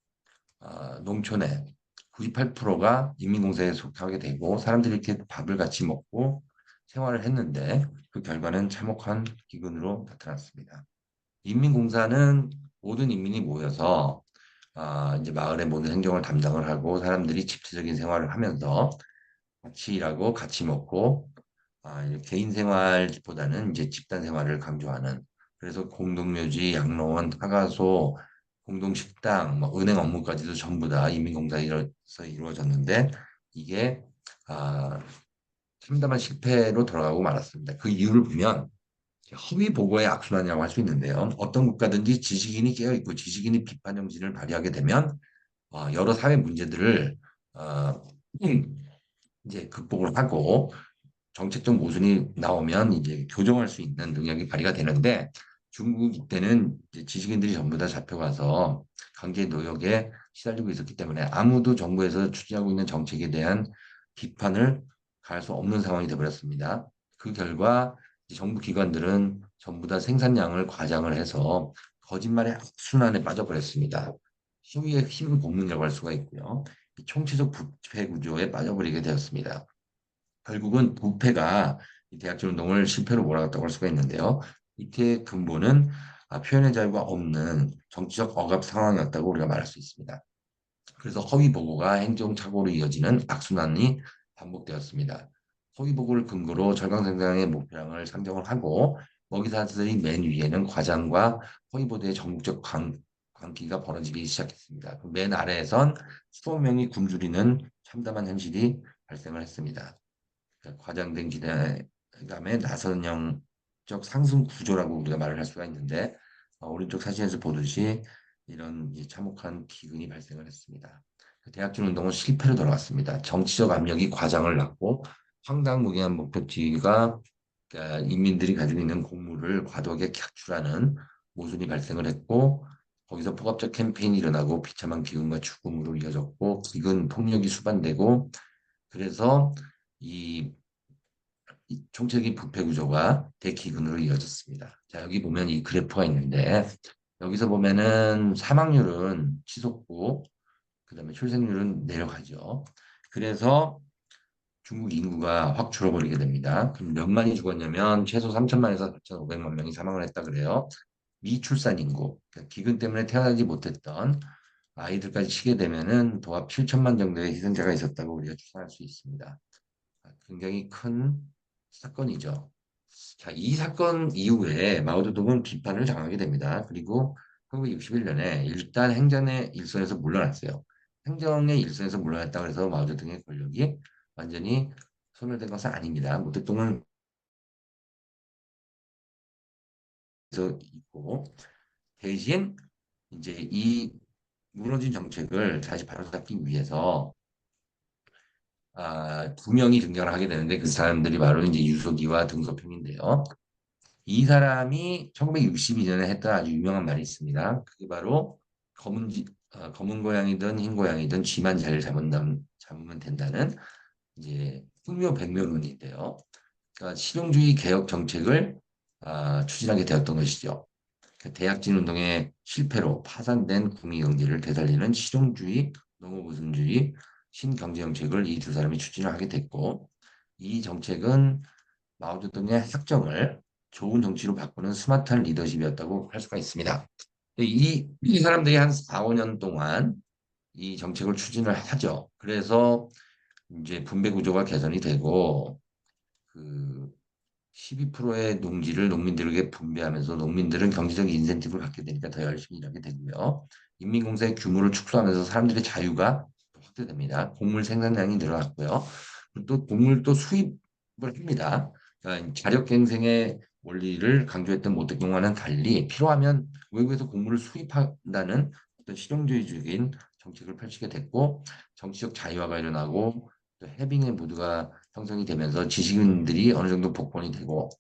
농촌의 98%가 인민공사에 속하게 되고 사람들이 이렇게 밥을 같이 먹고 생활을 했는데 그 결과는 참혹한 기근으로 나타났습니다. 인민공사는 모든 인민이 모여서 이제 마을의 모든 행정을 담당을 하고 사람들이 집체적인 생활을 하면서 같이 일하고 같이 먹고 이제 개인 생활보다는 이제 집단 생활을 강조하는 그래서 공동묘지, 양로원, 타가소, 공동식당, 뭐 은행 업무까지도 전부 다 인민공사에서 이루어졌는데 이게 아, 참담한 실패로 돌아가고 말았습니다. 그 이유를 보면 허위 보고의 악순환이라고 할 수 있는데요. 어떤 국가든지 지식인이 깨어있고 지식인이 비판 정신을 발휘하게 되면 여러 사회 문제들을 어, 이제 극복을 하고 정책적 모순이 나오면 이제 교정할 수 있는 능력이 발휘가 되는데 중국 이때는 이제 지식인들이 전부 다 잡혀가서 강제 노역에 시달리고 있었기 때문에 아무도 정부에서 추진하고 있는 정책에 대한 비판을 가할 수 없는 상황이 되어버렸습니다. 그 결과 이제 정부 기관들은 전부 다 생산량을 과장을 해서 거짓말의 악순환에 빠져버렸습니다. 소위의 힘 고문이라고 할 수가 있고요. 총체적 부패 구조에 빠져버리게 되었습니다. 결국은 부패가 이 대학교 운동을 실패로 몰아갔다고 할 수가 있는데요. 이때의 근본은 표현의 자유가 없는 정치적 억압 상황이었다고 우리가 말할 수 있습니다. 그래서 허위 보고가 행정착오로 이어지는 악순환이 반복되었습니다. 허위 보고를 근거로 절강 생산의 목표량을 상정을 하고 먹이사슬이 맨 위에는 과장과 허위 보도의 전국적 광기가 벌어지기 시작했습니다. 맨 아래에선 수억 명이 굶주리는 참담한 현실이 발생을 했습니다. 과장된 기대감의 나선형적 상승 구조라고 우리가 말을 할 수가 있는데 오른쪽 사진에서 보듯이 이런 참혹한 기근이 발생을 했습니다. 대학균 운동은 실패로 돌아갔습니다. 정치적 압력이 과장을 낳고 황당무계한 목표치가 인민들이 가지고 있는 공물을 과도하게 객출하는 모순이 발생을 했고 거기서 폭압적 캠페인이 일어나고 비참한 기근과 죽음으로 이어졌고 기근 폭력이 수반되고 그래서 이, 이 총체적인 부패 구조가 대기근으로 이어졌습니다. 자, 여기 보면 이 그래프가 있는데 여기서 보면은 사망률은 치솟고 그다음에 출생률은 내려가죠. 그래서 중국 인구가 확 줄어버리게 됩니다. 그럼 몇 만이 죽었냐면 최소 3천만에서 4,500만 명이 사망을 했다 그래요. 미출산 인구, 그러니까 기근 때문에 태어나지 못했던 아이들까지 치게 되면은 도합 7천만 정도의 희생자가 있었다고 우리가 추산할 수 있습니다. 굉장히 큰 사건이죠. 자, 이 사건 이후에 마오쩌둥은 비판을 당하게 됩니다. 그리고 1961년에 일단 행정의 일선에서 물러났어요. 행정의 일선에서 물러났다고 해서 마오쩌둥의 권력이 완전히 소멸된 것은 아닙니다. 모택동은 있고 대신 이제 이 무너진 정책을 다시 바로잡기 위해서 두 명이 등장을 하게 되는데 그 사람들이 바로 이제 유석이와 등소평인데요. 이 사람이 1962년에 했던 아주 유명한 말이 있습니다. 그게 바로 검은 고양이든 흰 고양이든 쥐만 잘 잡으면 된다는 이제 풍묘백묘론인데요. 그러니까 실용주의 개혁 정책을 추진하게 되었던 것이죠. 그 대약진 운동의 실패로 파산된 국민경제를 되살리는 실용주의, 농업우선주의, 신경제 정책을 이 두 사람이 추진을 하게 됐고 이 정책은 마오쩌둥의 학정을 좋은 정치로 바꾸는 스마트한 리더십이었다고 할 수가 있습니다. 이 사람들이 한 4, 5년 동안 이 정책을 추진을 하죠. 그래서 이제 분배 구조가 개선이 되고 그 12%의 농지를 농민들에게 분배하면서 농민들은 경제적 인센티브를 갖게 되니까 더 열심히 일하게 되고요. 인민공사의 규모를 축소하면서 사람들의 자유가 확대됩니다. 곡물 생산량이 늘어났고요. 또 곡물도 수입을 합니다. 그러니까 자력갱생의 원리를 강조했던 모택동과는 달리 필요하면 외국에서 곡물을 수입한다는 어떤 실용주의적인 정책을 펼치게 됐고 정치적 자유화가 일어나고 또 해빙의 모두가 형성이 되면서 지식인들이 어느 정도 복권이 되고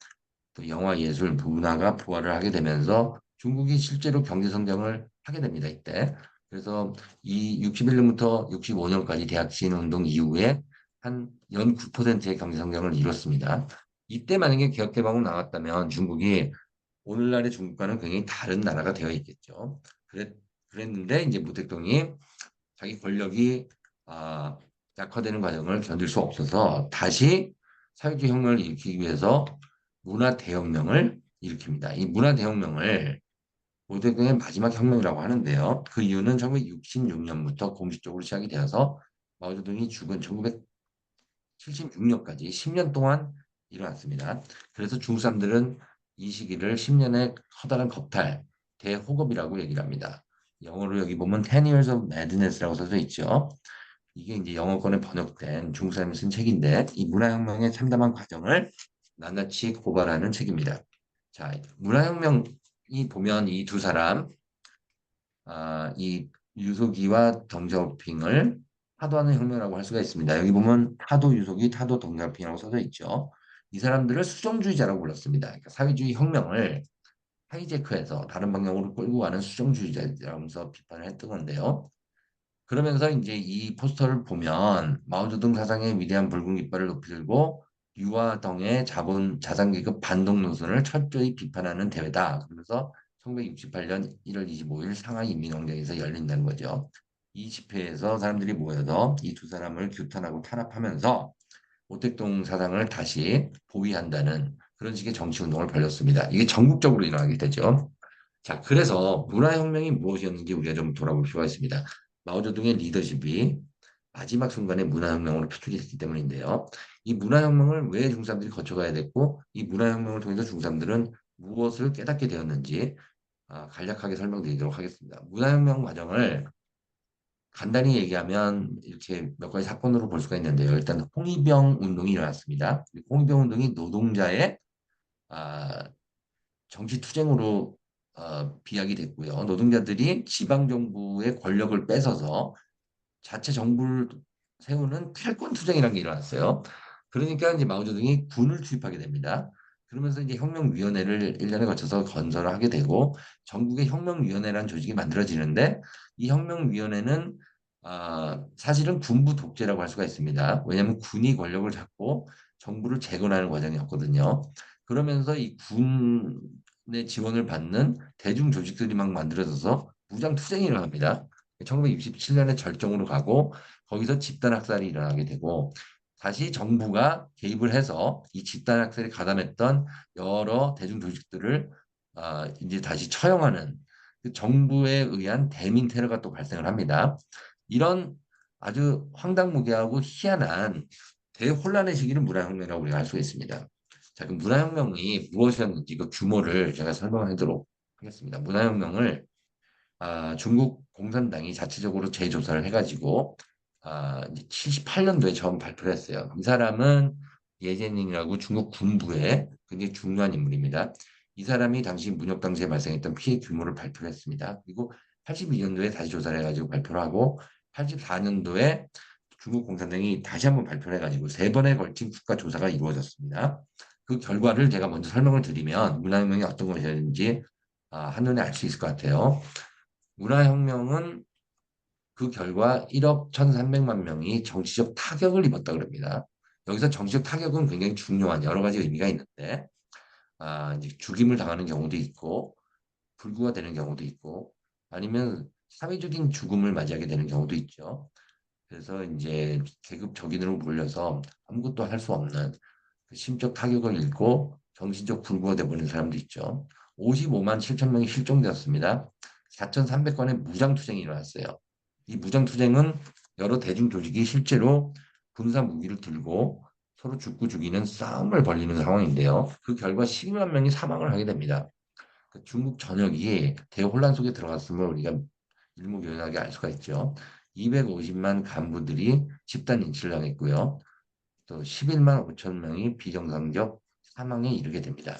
또 영화 예술 문화가 부활을 하게 되면서 중국이 실제로 경제 성장을 하게 됩니다. 이때. 그래서 이 61년부터 65년까지 대학 시인 운동 이후에 한 연 9%의 경제 성장을 이뤘습니다. 이때 만약에 개혁개방으로 나왔다면 중국이 오늘날의 중국과는 굉장히 다른 나라가 되어 있겠죠. 그랬는데 이제 무택동이 자기 권력이 아, 약화되는 과정을 견딜 수 없어서 다시 사회주의 혁명을 일으키기 위해서 문화 대혁명을 일으킵니다. 이 문화 대혁명을 고대의 마지막 혁명이라고 하는데요. 그 이유는 1966년부터 공식적으로 시작이 되어서 마오쩌둥이 죽은 1976년까지 10년 동안 일어났습니다. 그래서 중국 사람들은 이 시기를 10년의 커다란 겁탈, 대호겁이라고 얘기를 합니다. 영어로 여기 보면 10 years of madness라고 써져 있죠. 이게 이제 영어권에 번역된 중국 사람이 쓴 책인데 이 문화혁명의 참담한 과정을 낱낱이 고발하는 책입니다. 자, 문화혁명이 보면 이 두 사람, 이 유속이와 덩샤오핑을 타도하는 혁명이라고 할 수가 있습니다. 여기 보면 타도 유속이, 타도 덩샤오핑이라고 써져 있죠. 이 사람들을 수정주의자라고 불렀습니다. 그러니까 사회주의 혁명을 하이제크해서 다른 방향으로 끌고 가는 수정주의자라면서 비판을 했던 건데요. 그러면서 이제 이 포스터를 보면 마오쩌둥 사상의 위대한 붉은 깃발을 높이 들고 유화덩의 자산계급 반동 노선을 철저히 비판하는 대회다. 그러면서 1968년 1월 25일 상하이 인민광장에서 열린다는 거죠. 이 집회에서 사람들이 모여서 이 두 사람을 규탄하고 탄압하면서 모택동 사상을 다시 보위한다는 그런 식의 정치 운동을 벌였습니다. 이게 전국적으로 일어나게 되죠. 자, 그래서 문화혁명이 무엇이었는지 우리가 좀 돌아볼 필요가 있습니다. 마오쩌둥의 리더십이 마지막 순간에 문화혁명으로 표출이 됐기 때문인데요. 이 문화혁명을 왜 중사람들이 거쳐가야 됐고, 이 문화혁명을 통해서 중사람들은 무엇을 깨닫게 되었는지 간략하게 설명드리도록 하겠습니다. 문화혁명 과정을 간단히 얘기하면 이렇게 몇 가지 사건으로 볼 수가 있는데요. 일단 홍위병 운동이 일어났습니다. 홍위병 운동이 노동자의 아, 정치 투쟁으로 비약이 됐고요. 노동자들이 지방 정부의 권력을 뺏어서 자체 정부를 세우는 탈권 투쟁이라는 게 일어났어요. 그러니까 이제 마오쩌둥이 군을 투입하게 됩니다. 그러면서 이제 혁명위원회를 1년에 거쳐서 건설을 하게 되고 전국의 혁명위원회라는 조직이 만들어지는데 이 혁명위원회는 사실은 군부 독재라고 할 수가 있습니다. 왜냐하면 군이 권력을 잡고 정부를 재건하는 과정이었거든요. 그러면서 이 군의 지원을 받는 대중 조직들이 막 만들어져서 무장 투쟁이 일어납니다. 1967년에 절정으로 가고 거기서 집단 학살이 일어나게 되고 다시 정부가 개입을 해서 이 집단 학살에 가담했던 여러 대중 조직들을 이제 다시 처형하는 그 정부에 의한 대민 테러가 또 발생을 합니다. 이런 아주 황당무계하고 희한한 대혼란의 시기를 문화혁명이라고 우리가 알 수가 있습니다. 자, 그럼 문화혁명이 무엇이었는지 그 규모를 제가 설명하도록 하겠습니다. 문화혁명을 중국 공산당이 자체적으로 재조사를 해가지고 78년도에 처음 발표를 했어요. 이 사람은 예제닝이라고 중국 군부의 굉장히 중요한 인물입니다. 이 사람이 당시 문혁 당시에 발생했던 피해 규모를 발표를 했습니다. 그리고 82년도에 다시 조사를 해가지고 발표를 하고 84년도에 중국 공산당이 다시 한번 발표를 해가지고 세 번에 걸친 국가 조사가 이루어졌습니다. 그 결과를 제가 먼저 설명을 드리면 문화혁명이 어떤 것이었는지 한눈에 알 수 있을 것 같아요. 문화혁명은 그 결과 1억 1,300만 명이 정치적 타격을 입었다 그럽니다. 여기서 정치적 타격은 굉장히 중요한 여러 가지 의미가 있는데, 이제 죽임을 당하는 경우도 있고, 불구가 되는 경우도 있고, 아니면 사회적인 죽음을 맞이하게 되는 경우도 있죠. 그래서 이제 계급 적인으로 몰려서 아무것도 할 수 없는 그 심적 타격을 입고 정신적 불구가 되버리는 사람도 있죠. 55만 7천 명이 실종되었습니다. 4,300건의 무장투쟁이 일어났어요. 이 무장투쟁은 여러 대중 조직이 실제로 군사 무기를 들고 서로 죽고 죽이는 싸움을 벌이는 상황인데요. 그 결과 12만 명이 사망을 하게 됩니다. 그 중국 전역이 대혼란 속에 들어갔음을 우리가 일목요연하게 알 수가 있죠. 250만 간부들이 집단 인치를 당했고요. 또 11만 5천 명이 비정상적 사망에 이르게 됩니다.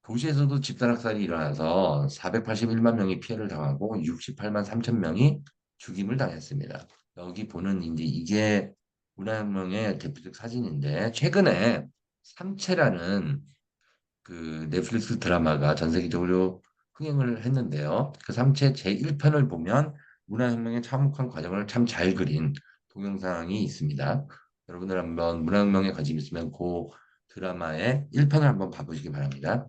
도시에서도 집단 학살이 일어나서 481만 명이 피해를 당하고 68만 3천 명이 죽임을 당했습니다. 여기 보는 이제 이게 문화혁명의 대표적 사진인데 최근에 삼체라는 그 넷플릭스 드라마가 전 세계적으로 흥행을 했는데요. 그 삼체 제1편을 보면 문화혁명의 참혹한 과정을 참 잘 그린 동영상이 있습니다. 여러분들 한번 문화혁명에 관심 있으면 그 드라마의 1편을 한번 봐보시기 바랍니다.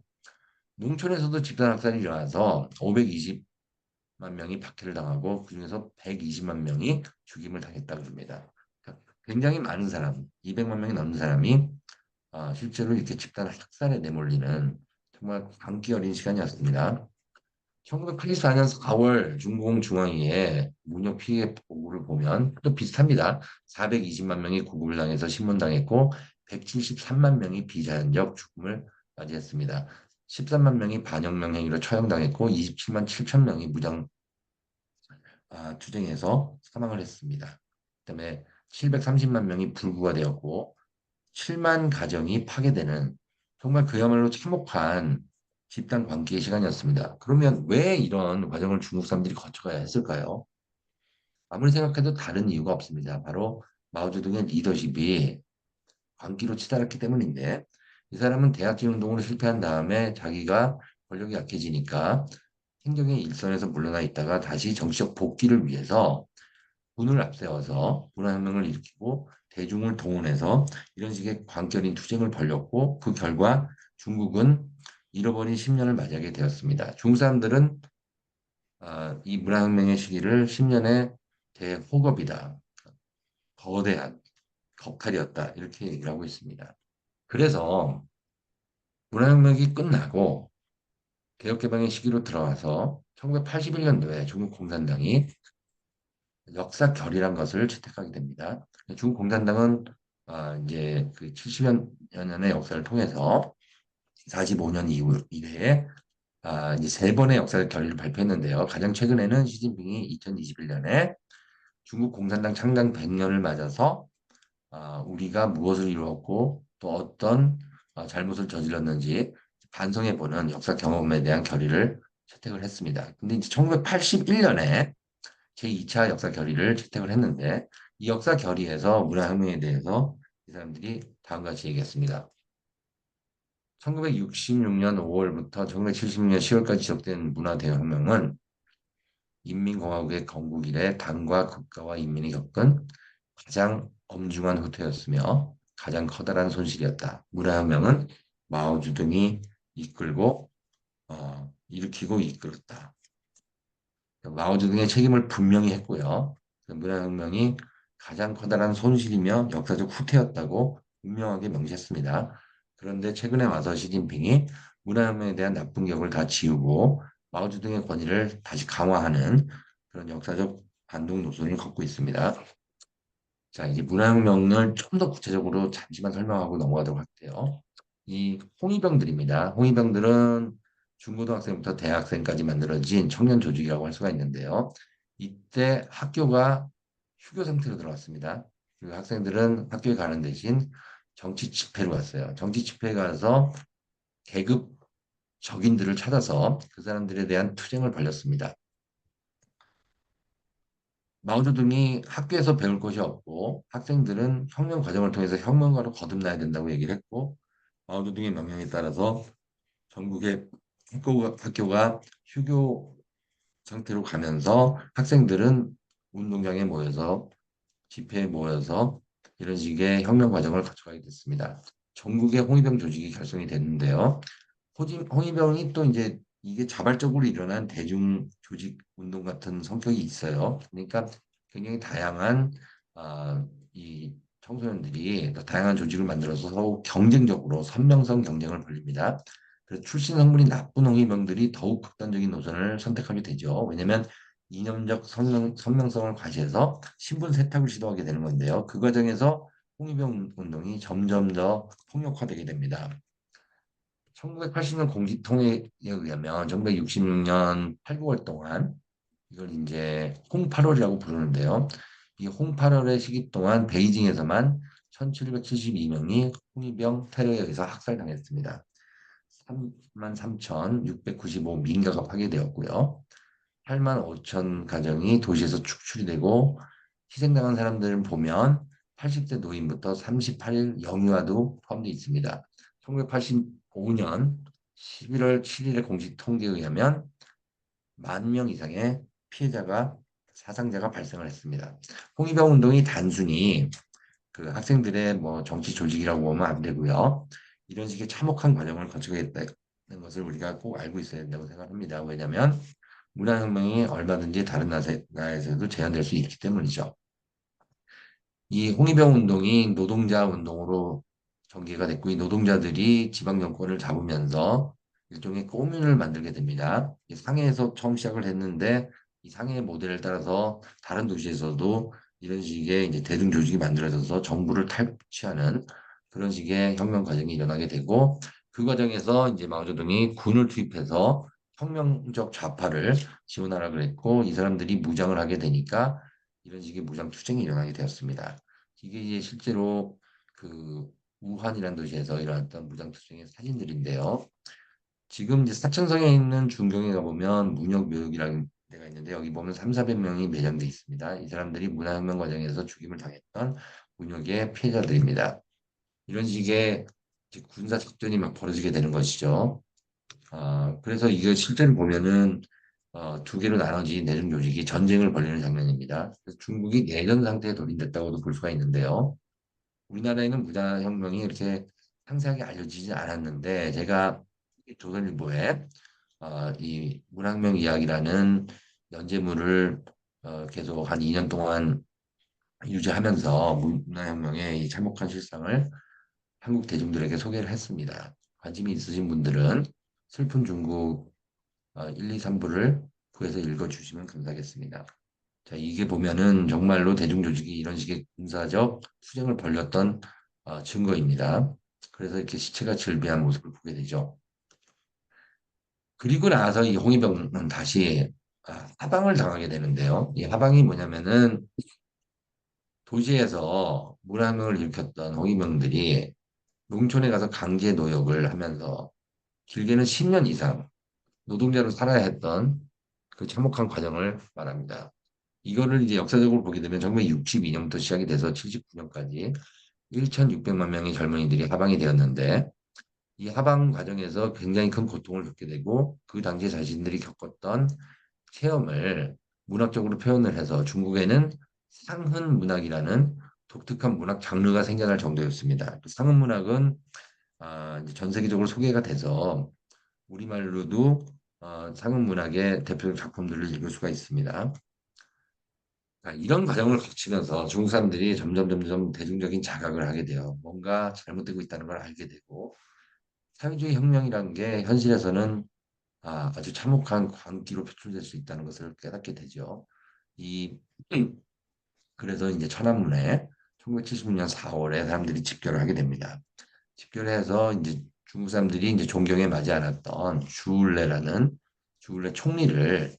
농촌에서도 집단 학살이 일어나서 520만 명이 박해를 당하고 그중에서 120만 명이 죽임을 당했다고 합니다. 그러니까 굉장히 많은 사람, 200만 명이 넘는 사람이 실제로 이렇게 집단 학살에 내몰리는 정말 광기 어린 시간이었습니다. 1984년 4월 중공중앙위에 문역 피해 보고를 보면 또 비슷합니다. 420만 명이 구금을 당해서 신문당했고 173만 명이 비자연적 죽음을 맞이했습니다. 13만 명이 반혁명 행위로 처형당했고 27만 7천 명이 무장 투쟁에서 사망을 했습니다. 그다음에 730만 명이 불구가 되었고 7만 가정이 파괴되는 정말 그야말로 참혹한 집단 광기의 시간이었습니다. 그러면 왜 이런 과정을 중국 사람들이 거쳐가야 했을까요? 아무리 생각해도 다른 이유가 없습니다. 바로 마오쩌둥의 리더십이 광기로 치달았기 때문인데 이 사람은 대학진 운동으로 실패한 다음에 자기가 권력이 약해지니까 행정의 일선에서 물러나 있다가 다시 정치적 복귀를 위해서 군을 앞세워서 문화혁명을 일으키고 대중을 동원해서 이런 식의 광결인 투쟁을 벌였고 그 결과 중국은 잃어버린 10년을 맞이하게 되었습니다. 중국 사람들은 이 문화혁명의 시기를 10년의 대호겁이다. 거대한 겁탈이었다. 이렇게 얘기를 하고 있습니다. 그래서 문화혁명이 끝나고 개혁개방의 시기로 들어와서 1981년도에 중국 공산당이 역사 결의란 것을 채택하게 됩니다. 중국 공산당은 이제 그 70년의 역사를 통해서 45년 이후 이래에 이제 세 번의 역사 결의를 발표했는데요. 가장 최근에는 시진핑이 2021년에 중국 공산당 창당 100년을 맞아서 우리가 무엇을 이루었고 또 어떤 잘못을 저질렀는지 반성해보는 역사 경험에 대한 결의를 채택을 했습니다. 근데 이제 1981년에 제2차 역사 결의를 채택을 했는데 이 역사 결의에서 문화혁명에 대해서 이 사람들이 다음과 같이 얘기했습니다. 1966년 5월부터 1976년 10월까지 지속된 문화대혁명은 인민공화국의 건국 이래 당과 국가와 인민이 겪은 가장 엄중한 후퇴였으며 가장 커다란 손실이었다. 문화혁명은 마오쩌둥이 이끌고 일으키고 이끌었다. 마오쩌둥의 책임을 분명히 했고요. 문화혁명이 가장 커다란 손실이며 역사적 후퇴였다고 분명하게 명시했습니다. 그런데 최근에 와서 시진핑이 문화혁명에 대한 나쁜 기억을 다 지우고 마오쩌둥의 권위를 다시 강화하는 그런 역사적 반동 노선을 걷고 있습니다. 자, 이제 문화혁명을 좀 더 구체적으로 잠시만 설명하고 넘어가도록 할게요. 이 홍위병들입니다. 홍위병들은 중고등학생부터 대학생까지 만들어진 청년 조직이라고 할 수가 있는데요. 이때 학교가 휴교 상태로 들어왔습니다. 그 학생들은 학교에 가는 대신 정치 집회로 갔어요. 정치 집회에 가서 계급 적인들을 찾아서 그 사람들에 대한 투쟁을 벌였습니다. 마오쩌둥이 학교에서 배울 것이 없고 학생들은 혁명 과정을 통해서 혁명가로 거듭나야 된다고 얘기를 했고 마오쩌둥의 명령에 따라서 전국의 학교가 휴교 상태로 가면서 학생들은 운동장에 모여서 집회에 모여서 이런 식의 혁명 과정을 거쳐가게 됐습니다. 전국의 홍위병 조직이 결성이 됐는데요. 홍위병이 또 이제 이게 자발적으로 일어난 대중 조직 운동 같은 성격이 있어요. 그러니까 굉장히 다양한 이 청소년들이 다양한 조직을 만들어서 서로 경쟁적으로 선명성 경쟁을 벌입니다. 그래서 출신 성분이 나쁜 홍위병들이 더욱 극단적인 노선을 선택하게 되죠. 왜냐하면 이념적 선명성을 과시해서 신분 세탁을 시도하게 되는 건데요. 그 과정에서 홍위병 운동이 점점 더 폭력화되게 됩니다. 1980년 공지통에 의하면 1966년 8, 9월 동안 이걸 이제 홍8월이라고 부르는데요. 이 홍8월의 시기 동안 베이징에서만 1772명이 홍위병 테러에 의해서 학살당했습니다. 3만 3,695 민가가 파괴되었고요. 8만 5천 가정이 도시에서 축출이 되고 희생당한 사람들을 보면 80대 노인부터 38일 영유아도 포함되어 있습니다. 1985년 11월 7일의 공식 통계에 의하면 10,000명 이상의 사상자가 발생을 했습니다. 홍위병 운동이 단순히 그 학생들의 뭐 정치 조직이라고 보면 안 되고요. 이런 식의 참혹한 과정을 거치게 됐다는 것을 우리가 꼭 알고 있어야 된다고 생각합니다. 왜냐하면 문화혁명이 얼마든지 다른 나라에서도 제한될 수 있기 때문이죠. 이 홍위병 운동이 노동자 운동으로 전개가 됐고 이 노동자들이 지방 정권을 잡으면서 일종의 꼬뮌을 만들게 됩니다. 상해에서 처음 시작을 했는데 이 상해 모델을 따라서 다른 도시에서도 이런 식의 이제 대중 조직이 만들어져서 정부를 탈취하는 그런 식의 혁명 과정이 일어나게 되고 그 과정에서 이제 마오쩌둥이 군을 투입해서 혁명적 좌파를 지원하라 그랬고 이 사람들이 무장을 하게 되니까 이런 식의 무장 투쟁이 일어나게 되었습니다. 이게 이제 실제로 그 우한이라는 도시에서 일어났던 무장 투쟁의 사진들인데요. 지금 이제 사천성에 있는 중경에 가보면 문혁묘역이라는 데가 있는데 여기 보면 3, 400명이 매장돼 있습니다. 이 사람들이 문화혁명 과정에서 죽임을 당했던 문혁의 피해자들입니다. 이런 식의 이제 군사 작전이 막 벌어지게 되는 것이죠. 그래서 이게 실제로 보면은 두 개로 나눠진 내전 조직이 전쟁을 벌이는 장면입니다. 그래서 중국이 내전 상태에 돌입됐다고도 볼 수가 있는데요. 우리나라에는 문화혁명이 이렇게 상세하게 알려지지 않았는데 제가 조선일보에 이 문학명 이야기라는 연재물을 계속 한 2년 동안 유지하면서 문화혁명의 이 참혹한 실상을 한국 대중들에게 소개를 했습니다. 관심이 있으신 분들은 슬픈 중국 1, 2, 3부를 구해서 읽어주시면 감사하겠습니다. 자, 이게 보면은 정말로 대중조직이 이런 식의 군사적 투쟁을 벌였던 증거입니다. 그래서 이렇게 시체가 즐비한 모습을 보게 되죠. 그리고 나서 이 홍위병은 다시 하방을 당하게 되는데요. 이 하방이 뭐냐면은 도시에서 문화혁명을 일으켰던 홍위병들이 농촌에 가서 강제 노역을 하면서 길게는 10년 이상 노동자로 살아야 했던 그 참혹한 과정을 말합니다. 이거를 이제 역사적으로 보게 되면 1962년부터 시작이 돼서 79년까지 1,600만 명의 젊은이들이 하방이 되었는데 이 하방 과정에서 굉장히 큰 고통을 겪게 되고 그 당시에 자신들이 겪었던 체험을 문학적으로 표현을 해서 중국에는 상흔 문학이라는 독특한 문학 장르가 생겨날 정도였습니다. 상흔 문학은 이제 전 세계적으로 소개가 돼서 우리말로도 상흔 문학의 대표적 작품들을 읽을 수가 있습니다. 이런 과정을 거치면서 중국 사람들이 점점 대중적인 자각을 하게 돼요. 뭔가 잘못되고 있다는 걸 알게 되고 사회주의 혁명이라는 게 현실에서는 아주 참혹한 광기로 표출될 수 있다는 것을 깨닫게 되죠. 이 그래서 이제 천안문에 1976년 4월에 사람들이 집결을 하게 됩니다. 집결해서 이제 중국 사람들이 이제 존경에 맞지 않았던 주울레 총리를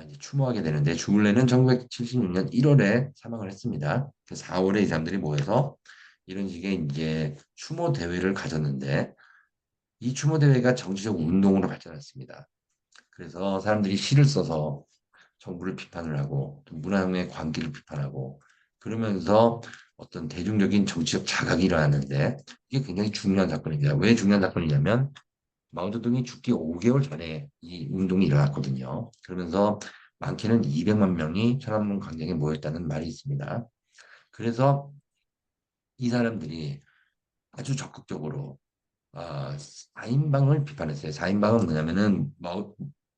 이제 추모하게 되는데 주울레는 1976년 1월에 사망을 했습니다. 그 4월에 이 사람들이 모여서 이런 식의 이제 추모 대회를 가졌는데 이 추모 대회가 정치적 운동으로 발전했습니다. 그래서 사람들이 시를 써서 정부를 비판을 하고 또 문화혁명의 광기를 비판하고 그러면서 어떤 대중적인 정치적 자각이 일어났는데 이게 굉장히 중요한 사건입니다. 왜 중요한 사건이냐면 마오쩌둥이 죽기 5개월 전에 이 운동이 일어났거든요. 그러면서 많게는 200만 명이 천안문 광장에 모였다는 말이 있습니다. 그래서 이 사람들이 아주 적극적으로 4인방을 비판했어요. 4인방은 뭐냐면은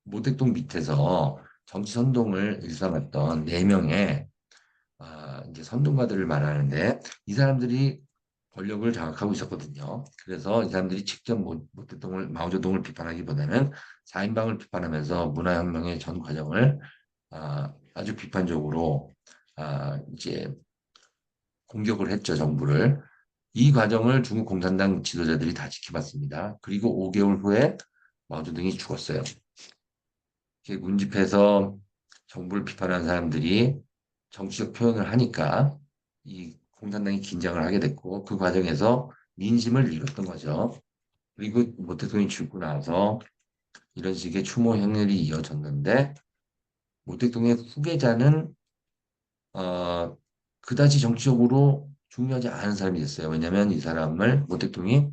모택동 밑에서 정치 선동을 일삼았던 4명의 이제 선동가들을 말하는데 이 사람들이 권력을 장악하고 있었거든요. 그래서 이 사람들이 직접 모택동을 마오쩌둥을 비판하기보다는 4인방을 비판하면서 문화혁명의 전 과정을 아주 비판적으로 이제 공격을 했죠, 정부를. 이 과정을 중국 공산당 지도자들이 다 지켜봤습니다. 그리고 5개월 후에 마오쩌둥이 죽었어요. 이렇게 문집해서 정부를 비판한 사람들이 정치적 표현을 하니까 이 공산당이 긴장을 하게 됐고 그 과정에서 민심을 잃었던 거죠. 그리고 모택동이 죽고 나서 이런 식의 추모 행렬이 이어졌는데 모택동의 후계자는 어, 그다지 정치적으로 중요하지 않은 사람이 됐어요. 왜냐하면 이 사람을 모택동이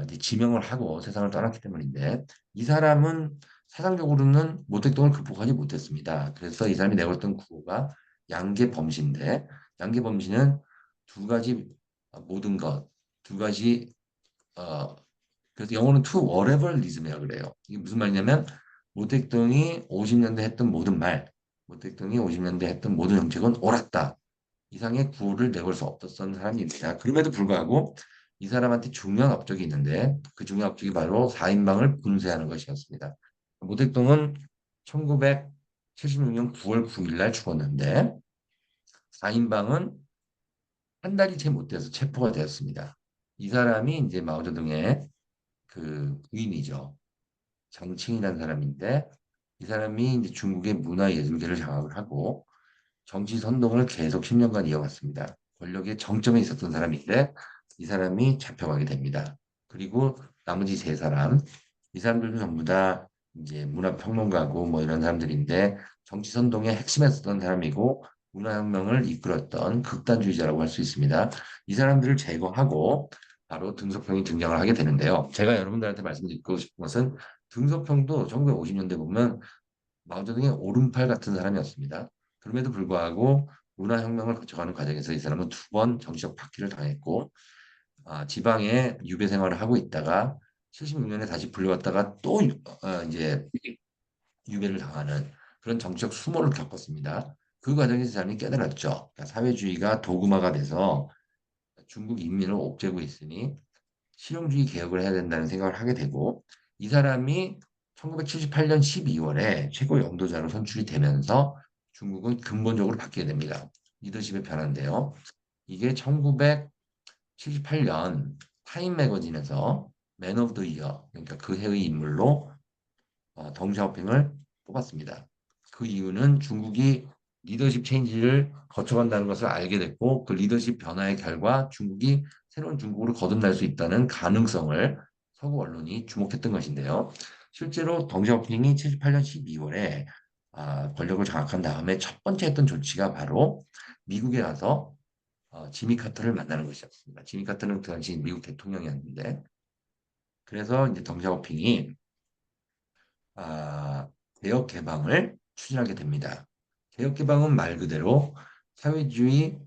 이제 지명을 하고 세상을 떠났기 때문인데 이 사람은 사상적으로는 모택동을 극복하지 못했습니다. 그래서 이 사람이 내걸었던 구호가 양계범시인데 양계범시는 두 가지 모든 것, 두 가지 어, 그래서 영어는 to whateverism이라고 그래요. 이게 무슨 말이냐면 모택동이 50년대 했던 모든 말, 모택동이 50년대 했던 모든 정책은 옳았다. 이상의 구호를 내걸 수 없었던 사람입니다. 그럼에도 불구하고 이 사람한테 중요한 업적이 있는데 그 중요한 업적이 바로 4인방을 분쇄하는 것이었습니다. 모택동은 1976년 9월 9일 날 죽었는데 4인방은 한 달이 채 못 돼서 체포가 되었습니다. 이 사람이 이제 마오쩌둥의 그 부인이죠. 정칭이라는 사람인데 이 사람이 이제 중국의 문화예술계를 장악을 하고 정치 선동을 계속 10년간 이어갔습니다. 권력의 정점에 있었던 사람인데 이 사람이 잡혀가게 됩니다. 그리고 나머지 세 사람, 이 사람들도 전부 다 이제 문화평론가고 뭐 이런 사람들인데 정치 선동의 핵심에 있었던 사람이고 문화혁명을 이끌었던 극단주의자라고 할 수 있습니다. 이 사람들을 제거하고 바로 등소평이 등장을 하게 되는데요. 제가 여러분들한테 말씀드리고 싶은 것은 등소평도 1950년대 보면 마오쩌둥의 오른팔 같은 사람이었습니다. 그럼에도 불구하고 문화혁명을 거쳐가는 과정에서 이 사람은 두 번 정치적 박해를 당했고 지방에 유배 생활을 하고 있다가 76년에 다시 불려왔다가 또 이제 유배를 당하는 그런 정치적 수모를 겪었습니다. 그 과정에서 이 사람이 깨달았죠. 그러니까 사회주의가 도구마가 돼서 중국 인민을 옥죄고 있으니 실용주의 개혁을 해야 된다는 생각을 하게 되고 이 사람이 1978년 12월에 최고 영도자로 선출이 되면서 중국은 근본적으로 바뀌게 됩니다. 리더십의 변화인데요. 이게 1978년 타임 매거진에서 맨 오브 더 이어 그러니까 그 해의 인물로 덩샤오핑을 뽑았습니다. 그 이유는 중국이 리더십 체인지를 거쳐간다는 것을 알게 됐고 그 리더십 변화의 결과 중국이 새로운 중국으로 거듭날 수 있다는 가능성을 서구 언론이 주목했던 것인데요. 실제로 덩샤오핑이 78년 12월에 권력을 장악한 다음에 첫 번째 했던 조치가 바로 미국에 가서 지미 카터를 만나는 것이었습니다. 지미 카터는 그 당시 미국 대통령이었는데 그래서 이제 덩샤오핑이 아, 개혁 개방을 추진하게 됩니다. 개혁 개방은 말 그대로 사회주의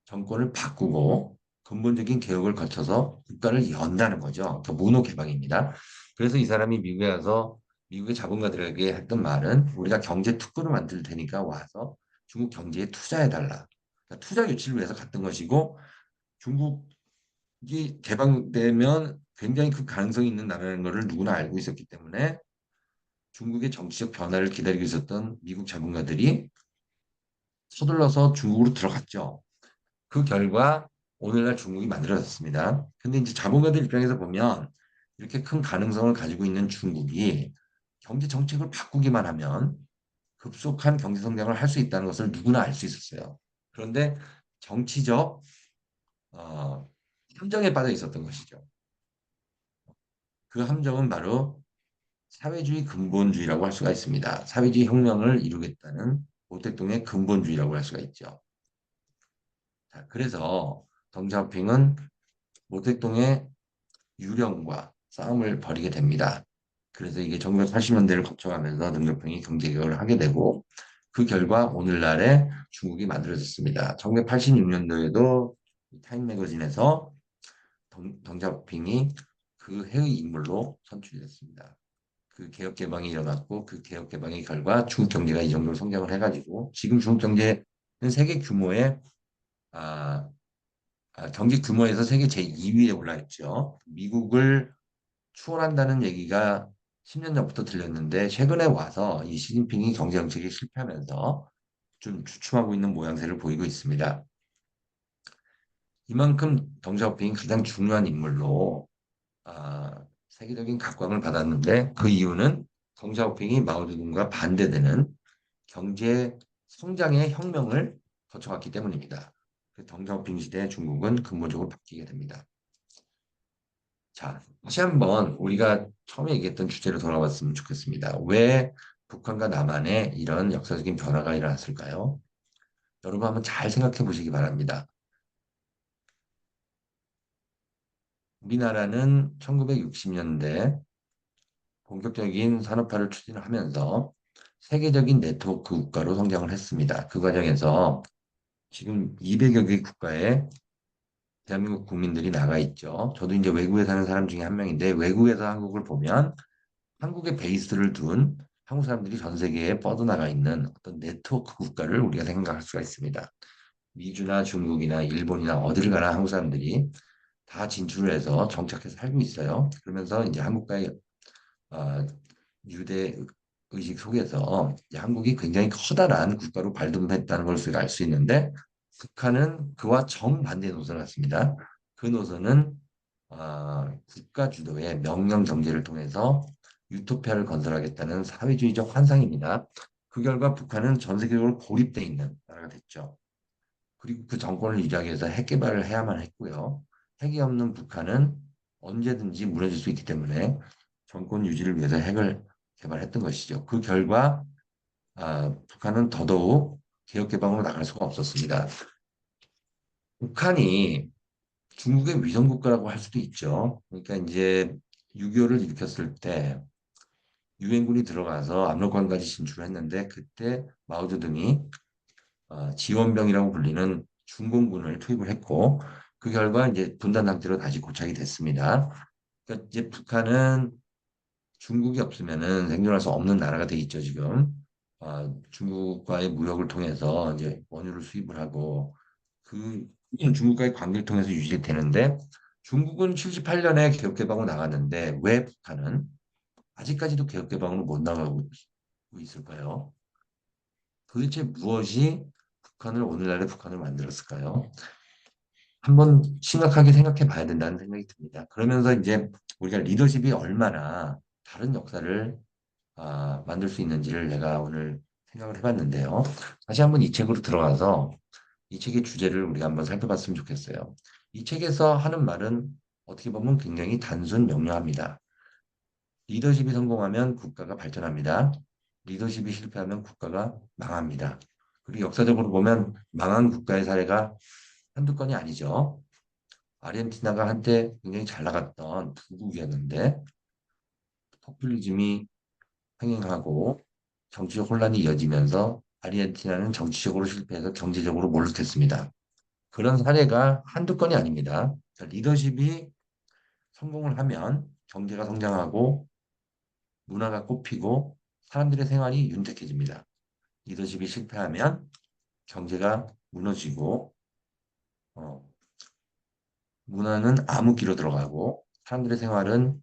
정권을 바꾸고 근본적인 개혁을 거쳐서 국가를 연다는 거죠. 그러니까 문호 개방입니다. 그래서 이 사람이 미국에 가서 미국의 자본가들에게 했던 말은 우리가 경제 특구를 만들 테니까 와서 중국 경제에 투자해달라. 그러니까 투자 유치를 위해서 갔던 것이고 중국이 개방되면 굉장히 그 가능성이 있는 나라라는 것을 누구나 알고 있었기 때문에 중국의 정치적 변화를 기다리고 있었던 미국 자본가들이 서둘러서 중국으로 들어갔죠. 그 결과 오늘날 중국이 만들어졌습니다. 근데 이제 자본가들 입장에서 보면 이렇게 큰 가능성을 가지고 있는 중국이 경제 정책을 바꾸기만 하면 급속한 경제 성장을 할 수 있다는 것을 누구나 알 수 있었어요. 그런데 정치적 어, 함정에 빠져 있었던 것이죠. 그 함정은 바로 사회주의 근본주의라고 할 수가 있습니다. 사회주의 혁명을 이루겠다는 모택동의 근본주의라고 할 수가 있죠. 자, 그래서 덩샤오핑은 모택동의 유령과 싸움을 벌이게 됩니다. 그래서 이게 1980년대를 거쳐가면서 능력평이 경제개혁을 하게 되고 그 결과 오늘날의 중국이 만들어졌습니다. 1986년도에도 타임 매거진에서 덩샤오핑이 그 해의 인물로 선출이 됐습니다. 그 개혁 개방이 일어났고 그 개혁 개방의 결과 중국 경제가 이 정도로 성장을 해가지고 지금 중국 경제는 세계 규모의 아, 경제 규모에서 세계 제2위에 올라 있죠. 미국을 추월한다는 얘기가 10년 전부터 들렸는데 최근에 와서 이 시진핑이 경제 정책에 실패하면서 좀 주춤하고 있는 모양새를 보이고 있습니다. 이만큼 덩샤오핑이 가장 중요한 인물로 세계적인 각광을 받았는데 그 이유는 덩샤오핑이 마오쩌둥과 반대되는 경제 성장의 혁명을 거쳐갔기 때문입니다. 그 덩샤오핑 시대 중국은 근본적으로 바뀌게 됩니다. 자, 다시 한번 우리가 처음에 얘기했던 주제로 돌아왔으면 좋겠습니다. 왜 북한과 남한에 이런 역사적인 변화가 일어났을까요? 여러분 한번 잘 생각해 보시기 바랍니다. 우리나라는 1960년대 본격적인 산업화를 추진하면서 세계적인 네트워크 국가로 성장을 했습니다. 그 과정에서 지금 200여 개 국가에 대한민국 국민들이 나가 있죠. 저도 이제 외국에 사는 사람 중에 한 명인데 외국에서 한국을 보면 한국에 베이스를 둔 한국 사람들이 전 세계에 뻗어나가 있는 어떤 네트워크 국가를 우리가 생각할 수가 있습니다. 미주나 중국이나 일본이나 어디를 가나 한국 사람들이 다 진출을 해서 정착해서 살고 있어요. 그러면서 이제 한국과의 어, 유대 의식 속에서 이제 한국이 굉장히 커다란 국가로 발돋움했다는 걸 우리가 알 수 있는데 북한은 그와 정반대 노선을 했습니다. 그 노선은 국가 주도의 명령 정제를 통해서 유토피아를 건설하겠다는 사회주의적 환상입니다. 그 결과 북한은 전 세계적으로 고립돼 있는 나라가 됐죠. 그리고 그 정권을 유지하기 위해서 핵 개발을 해야만 했고요. 핵이 없는 북한은 언제든지 무너질 수 있기 때문에 정권 유지를 위해서 핵을 개발했던 것이죠. 그 결과 북한은 더더욱 개혁 개방으로 나갈 수가 없었습니다. 북한이 중국의 위성 국가라고 할 수도 있죠. 그러니까 이제 6.25를 일으켰을 때 유엔군이 들어가서 압록강까지 진출했는데 그때 마오쩌둥이 지원병이라고 불리는 중공군을 투입을 했고 그 결과 이제 분단 상태로 다시 고착이 됐습니다. 그러니까 이제 북한은 중국이 없으면은 생존할 수 없는 나라가 돼 있죠, 지금. 중국과의 무역을 통해서 이제 원유를 수입을 하고 그 중국과의 관계를 통해서 유지되는데 중국은 78년에 개혁개방으로 나갔는데 왜 북한은 아직까지도 개혁개방으로 못 나가고 있을까요? 도대체 무엇이 북한을 오늘날의 북한을 만들었을까요? 한번 심각하게 생각해 봐야 된다는 생각이 듭니다. 그러면서 이제 우리가 리더십이 얼마나 다른 역사를 만들 수 있는지를 내가 오늘 생각을 해봤는데요. 다시 한번 이 책으로 들어가서 이 책의 주제를 우리가 한번 살펴봤으면 좋겠어요. 이 책에서 하는 말은 어떻게 보면 굉장히 단순 명료합니다. 리더십이 성공하면 국가가 발전합니다. 리더십이 실패하면 국가가 망합니다. 그리고 역사적으로 보면 망한 국가의 사례가 한두 건이 아니죠. 아르헨티나가 한때 굉장히 잘 나갔던 부국이었는데 포퓰리즘이 횡행하고 정치적 혼란이 이어지면서 아르헨티나는 정치적으로 실패해서 경제적으로 몰락했습니다. 그런 사례가 한두 건이 아닙니다. 그러니까 리더십이 성공을 하면 경제가 성장하고 문화가 꽃피고 사람들의 생활이 윤택해집니다. 리더십이 실패하면 경제가 무너지고 어, 문화는 암흑기로 들어가고 사람들의 생활은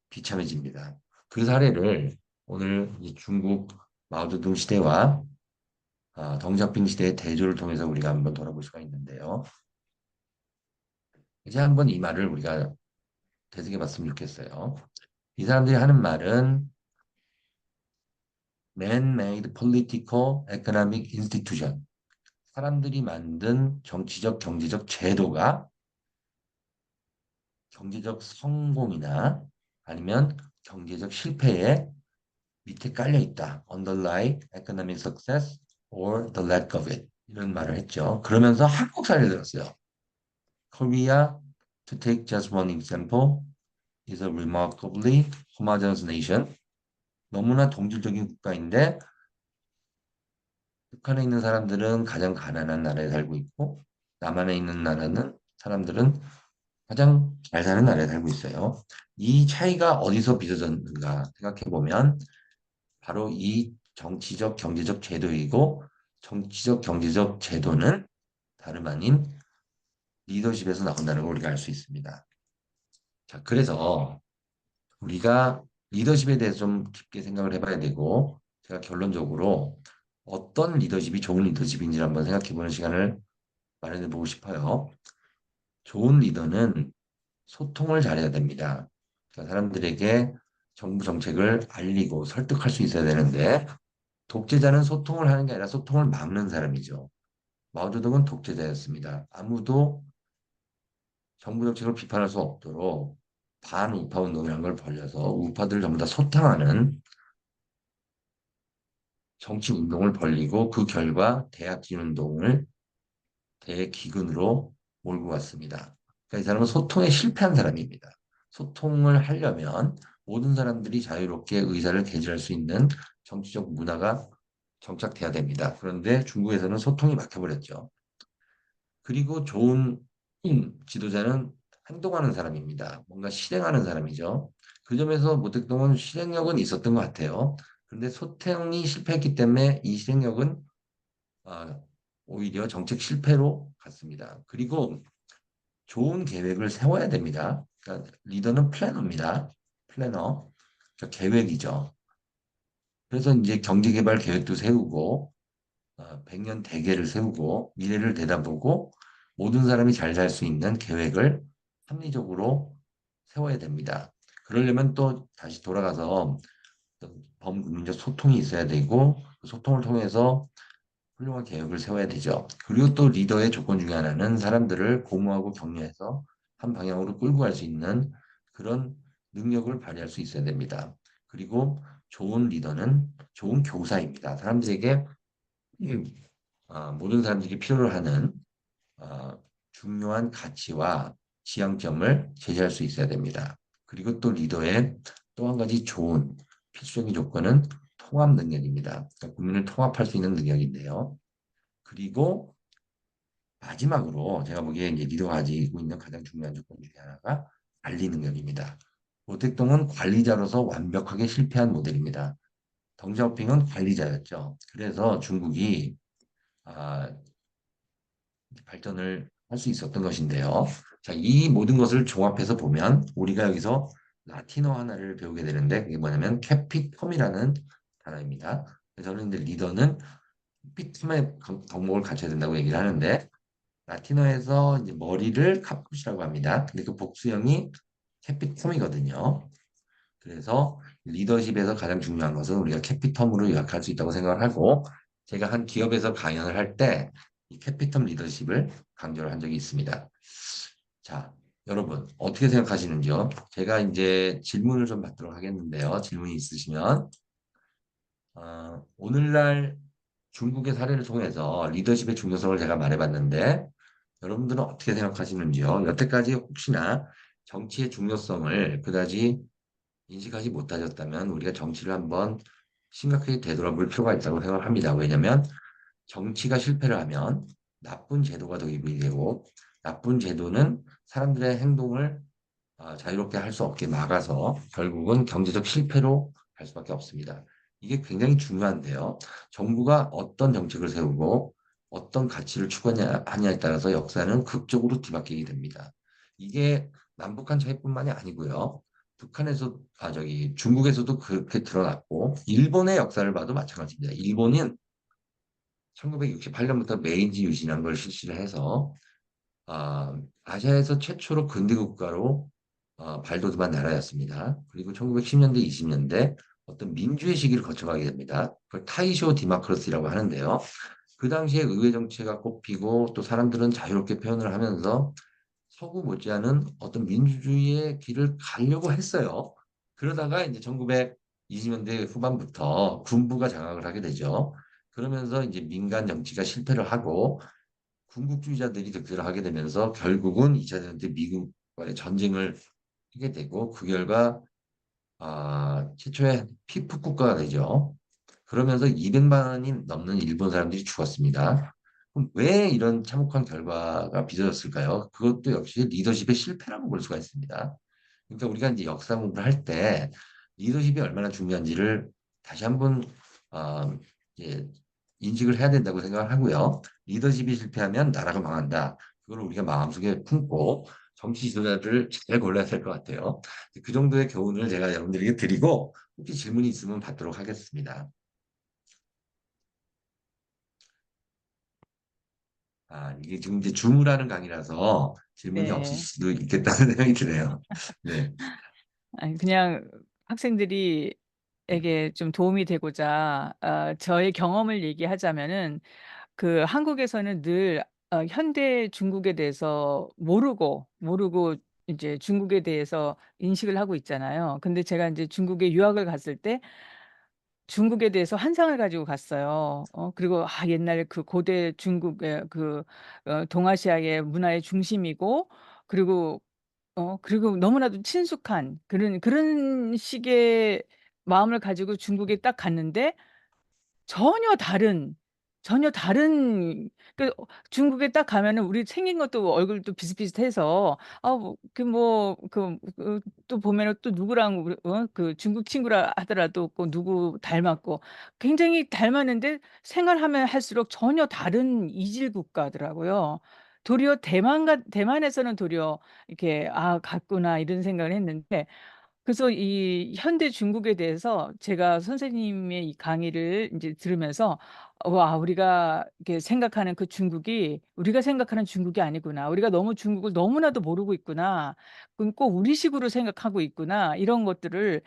비참해집니다. 그 사례를 오늘 이 중국 마오쩌둥 시대와 덩샤오핑 시대의 대조를 통해서 우리가 한번 돌아볼 수가 있는데요. 이제 한번 이 말을 우리가 되새겨 봤으면 좋겠어요. 이 사람들이 하는 말은 man-made political economic institution. 사람들이 만든 정치적, 경제적 제도가 경제적 성공이나 아니면 경제적 실패에 밑에 깔려 있다. Underlie economic success or the lack of it. 이런 말을 했죠. 그러면서 한국 사례를 들었어요. Korea, to take just one example, is a remarkably homogeneous nation. 너무나 동질적인 국가인데 북한에 있는 사람들은 가장 가난한 나라에 살고 있고 남한에 있는 나라는 사람들은 가장 잘 사는 나라에 살고 있어요. 이 차이가 어디서 빚어졌는가 생각해 보면 바로 이 정치적 경제적 제도이고 정치적 경제적 제도는 다름 아닌 리더십에서 나온다는 걸 우리가 알 수 있습니다. 자, 그래서 우리가 리더십에 대해서 좀 깊게 생각을 해봐야 되고 제가 결론적으로 어떤 리더십이 좋은 리더십인지를 한번 생각해 보는 시간을 마련해 보고 싶어요. 좋은 리더는 소통을 잘해야 됩니다. 그러니까 사람들에게 정부 정책을 알리고 설득할 수 있어야 되는데 독재자는 소통을 하는 게 아니라 소통을 막는 사람이죠. 마오쩌둥은 독재자였습니다. 아무도 정부 정책을 비판할 수 없도록 반우파 운동이라는 걸 벌려서 우파들을 전부 다 소탕하는 정치 운동을 벌리고 그 결과 대약진 운동을 대기근으로 몰고 갔습니다. 그러니까 이 사람은 소통에 실패한 사람입니다. 소통을 하려면 모든 사람들이 자유롭게 의사를 개진할 수 있는 정치적 문화가 정착돼야 됩니다. 그런데 중국에서는 소통이 막혀버렸죠. 그리고 좋은 지도자는 행동하는 사람입니다. 뭔가 실행하는 사람이죠. 그 점에서 모택동은 실행력은 있었던 것 같아요. 그런데 소통이 실패했기 때문에 이 실행력은 아, 오히려 정책 실패로 갔습니다. 그리고 좋은 계획을 세워야 됩니다. 그러니까 리더는 플래너입니다. 플래너. 그러니까 계획이죠. 그래서 이제 경제개발 계획도 세우고, 100년 대계를 세우고, 미래를 내다보고, 모든 사람이 잘 살 수 있는 계획을 합리적으로 세워야 됩니다. 그러려면 또 다시 돌아가서 범국민적 소통이 있어야 되고, 그 소통을 통해서 훌륭한 계획을 세워야 되죠. 그리고 또 리더의 조건 중에 하나는 사람들을 고무하고 격려해서 한 방향으로 끌고 갈 수 있는 그런 능력을 발휘할 수 있어야 됩니다. 그리고 좋은 리더는 좋은 교사입니다. 사람들에게 모든 사람들이 필요로 하는 아, 중요한 가치와 지향점을 제시할 수 있어야 됩니다. 그리고 또 리더의 또 한 가지 좋은 필수적인 조건은 통합 능력입니다. 그러니까 국민을 통합할 수 있는 능력인데요. 그리고 마지막으로 제가 보기에 이제 리더가 가지고 있는 가장 중요한 조건 중에 하나가 관리 능력입니다. 모택동은 관리자로서 완벽하게 실패한 모델입니다. 덩샤오핑은 관리자였죠. 그래서 중국이 아, 발전을 할 수 있었던 것인데요. 자, 이 모든 것을 종합해서 보면 우리가 여기서 라틴어 하나를 배우게 되는데 그게 뭐냐면 캐피텀이라는 단어입니다. 그래서 저는 이제 리더는 캐피텀의 덕목을 갖춰야 된다고 얘기를 하는데 라틴어에서 이제 머리를 카푸시라고 합니다. 근데 그 복수형이 캐피텀이거든요. 그래서 리더십에서 가장 중요한 것은 우리가 캐피텀으로 요약할 수 있다고 생각을 하고 제가 한 기업에서 강연을 할 때 이 캐피텀 리더십을 강조를 한 적이 있습니다. 자, 여러분 어떻게 생각하시는지요? 제가 이제 질문을 좀 받도록 하겠는데요. 질문이 있으시면 오늘날 중국의 사례를 통해서 리더십의 중요성을 제가 말해봤는데 여러분들은 어떻게 생각하시는지요? 여태까지 혹시나 정치의 중요성을 그다지 인식하지 못하셨다면 우리가 정치를 한번 심각하게 되돌아볼 필요가 있다고 생각합니다. 왜냐하면 정치가 실패를 하면 나쁜 제도가 도입이 되고 나쁜 제도는 사람들의 행동을 자유롭게 할 수 없게 막아서 결국은 경제적 실패로 갈 수밖에 없습니다. 이게 굉장히 중요한데요. 정부가 어떤 정책을 세우고 어떤 가치를 추구하냐에 따라서 역사는 극적으로 뒤바뀌게 됩니다. 이게 남북한 차이뿐만이 아니고요. 북한에서, 중국에서도 그렇게 드러났고, 일본의 역사를 봐도 마찬가지입니다. 일본은 1968년부터 메이지 유신이라는 걸 실시를 해서 아시아에서 최초로 근대 국가로 발돋움한 나라였습니다. 그리고 1910년대, 20년대 어떤 민주의 시기를 거쳐가게 됩니다. 그걸 타이쇼 디마크러시라고 하는데요. 그 당시에 의회 정치가 꼽히고 또 사람들은 자유롭게 표현을 하면서 서구 못지않은 어떤 민주주의의 길을 가려고 했어요. 그러다가 이제 1920년대 후반부터 군부가 장악을 하게 되죠. 그러면서 이제 민간 정치가 실패를 하고 군국주의자들이 득세를 하게 되면서 결국은 2차 대전 때 미국과의 전쟁을 하게 되고 그 결과 최초의 피폭 국가가 되죠. 그러면서 200만 원이 넘는 일본 사람들이 죽었습니다. 그럼 왜 이런 참혹한 결과가 빚어졌을까요? 그것도 역시 리더십의 실패라고 볼 수가 있습니다. 그러니까 우리가 이제 역사 공부를 할 때 리더십이 얼마나 중요한지를 다시 한번 어, 이제 인식을 해야 된다고 생각을 하고요. 리더십이 실패하면 나라가 망한다. 그걸 우리가 마음속에 품고 정치 지도자들을 잘 골라야 될 것 같아요. 그 정도의 교훈을 제가 여러분들에게 드리고 혹시 질문이 있으면 받도록 하겠습니다. 이게 지금 이제 줌을 하는 강의라서 질문이 없을 네. 수도 있겠다는 생각이 드네요. 네. 아니 그냥 학생들이 네. 에게 좀 도움이 되고자 저의 경험을 얘기하자면은 그 한국에서는 늘 현대 중국에 대해서 모르고 이제 중국에 대해서 인식을 하고 있잖아요. 근데 제가 인제 중국에 유학을 갔을 때 중국에 대해서 환상을 가지고 갔어요. 그리고 옛날 그 고대 중국의 그 동아시아의 문화의 중심이고 그리고 그리고 너무나도 친숙한 그런 식의 마음을 가지고 중국에 딱 갔는데 전혀 다른 그 중국에 딱 가면은 우리 생긴 것도 얼굴도 비슷비슷해서 또 보면은 또 누구랑 우리 그 중국 친구라 하더라도 꼭 누구 닮았고 굉장히 닮았는데 생활하면 할수록 전혀 다른 이질 국가더라고요. 도리어 대만에서는 도리어 이렇게 '아 같구나.' 이런 생각을 했는데, 그래서 이 현대 중국에 대해서 제가 선생님의 이 강의를 인제 들으면서 '와 우리가 이렇게 생각하는 그 중국이 우리가 생각하는 중국이 아니구나. 우리가 너무 중국을 너무나도 모르고 있구나. 그럼 꼭 우리식으로 생각하고 있구나.' 이런 것들을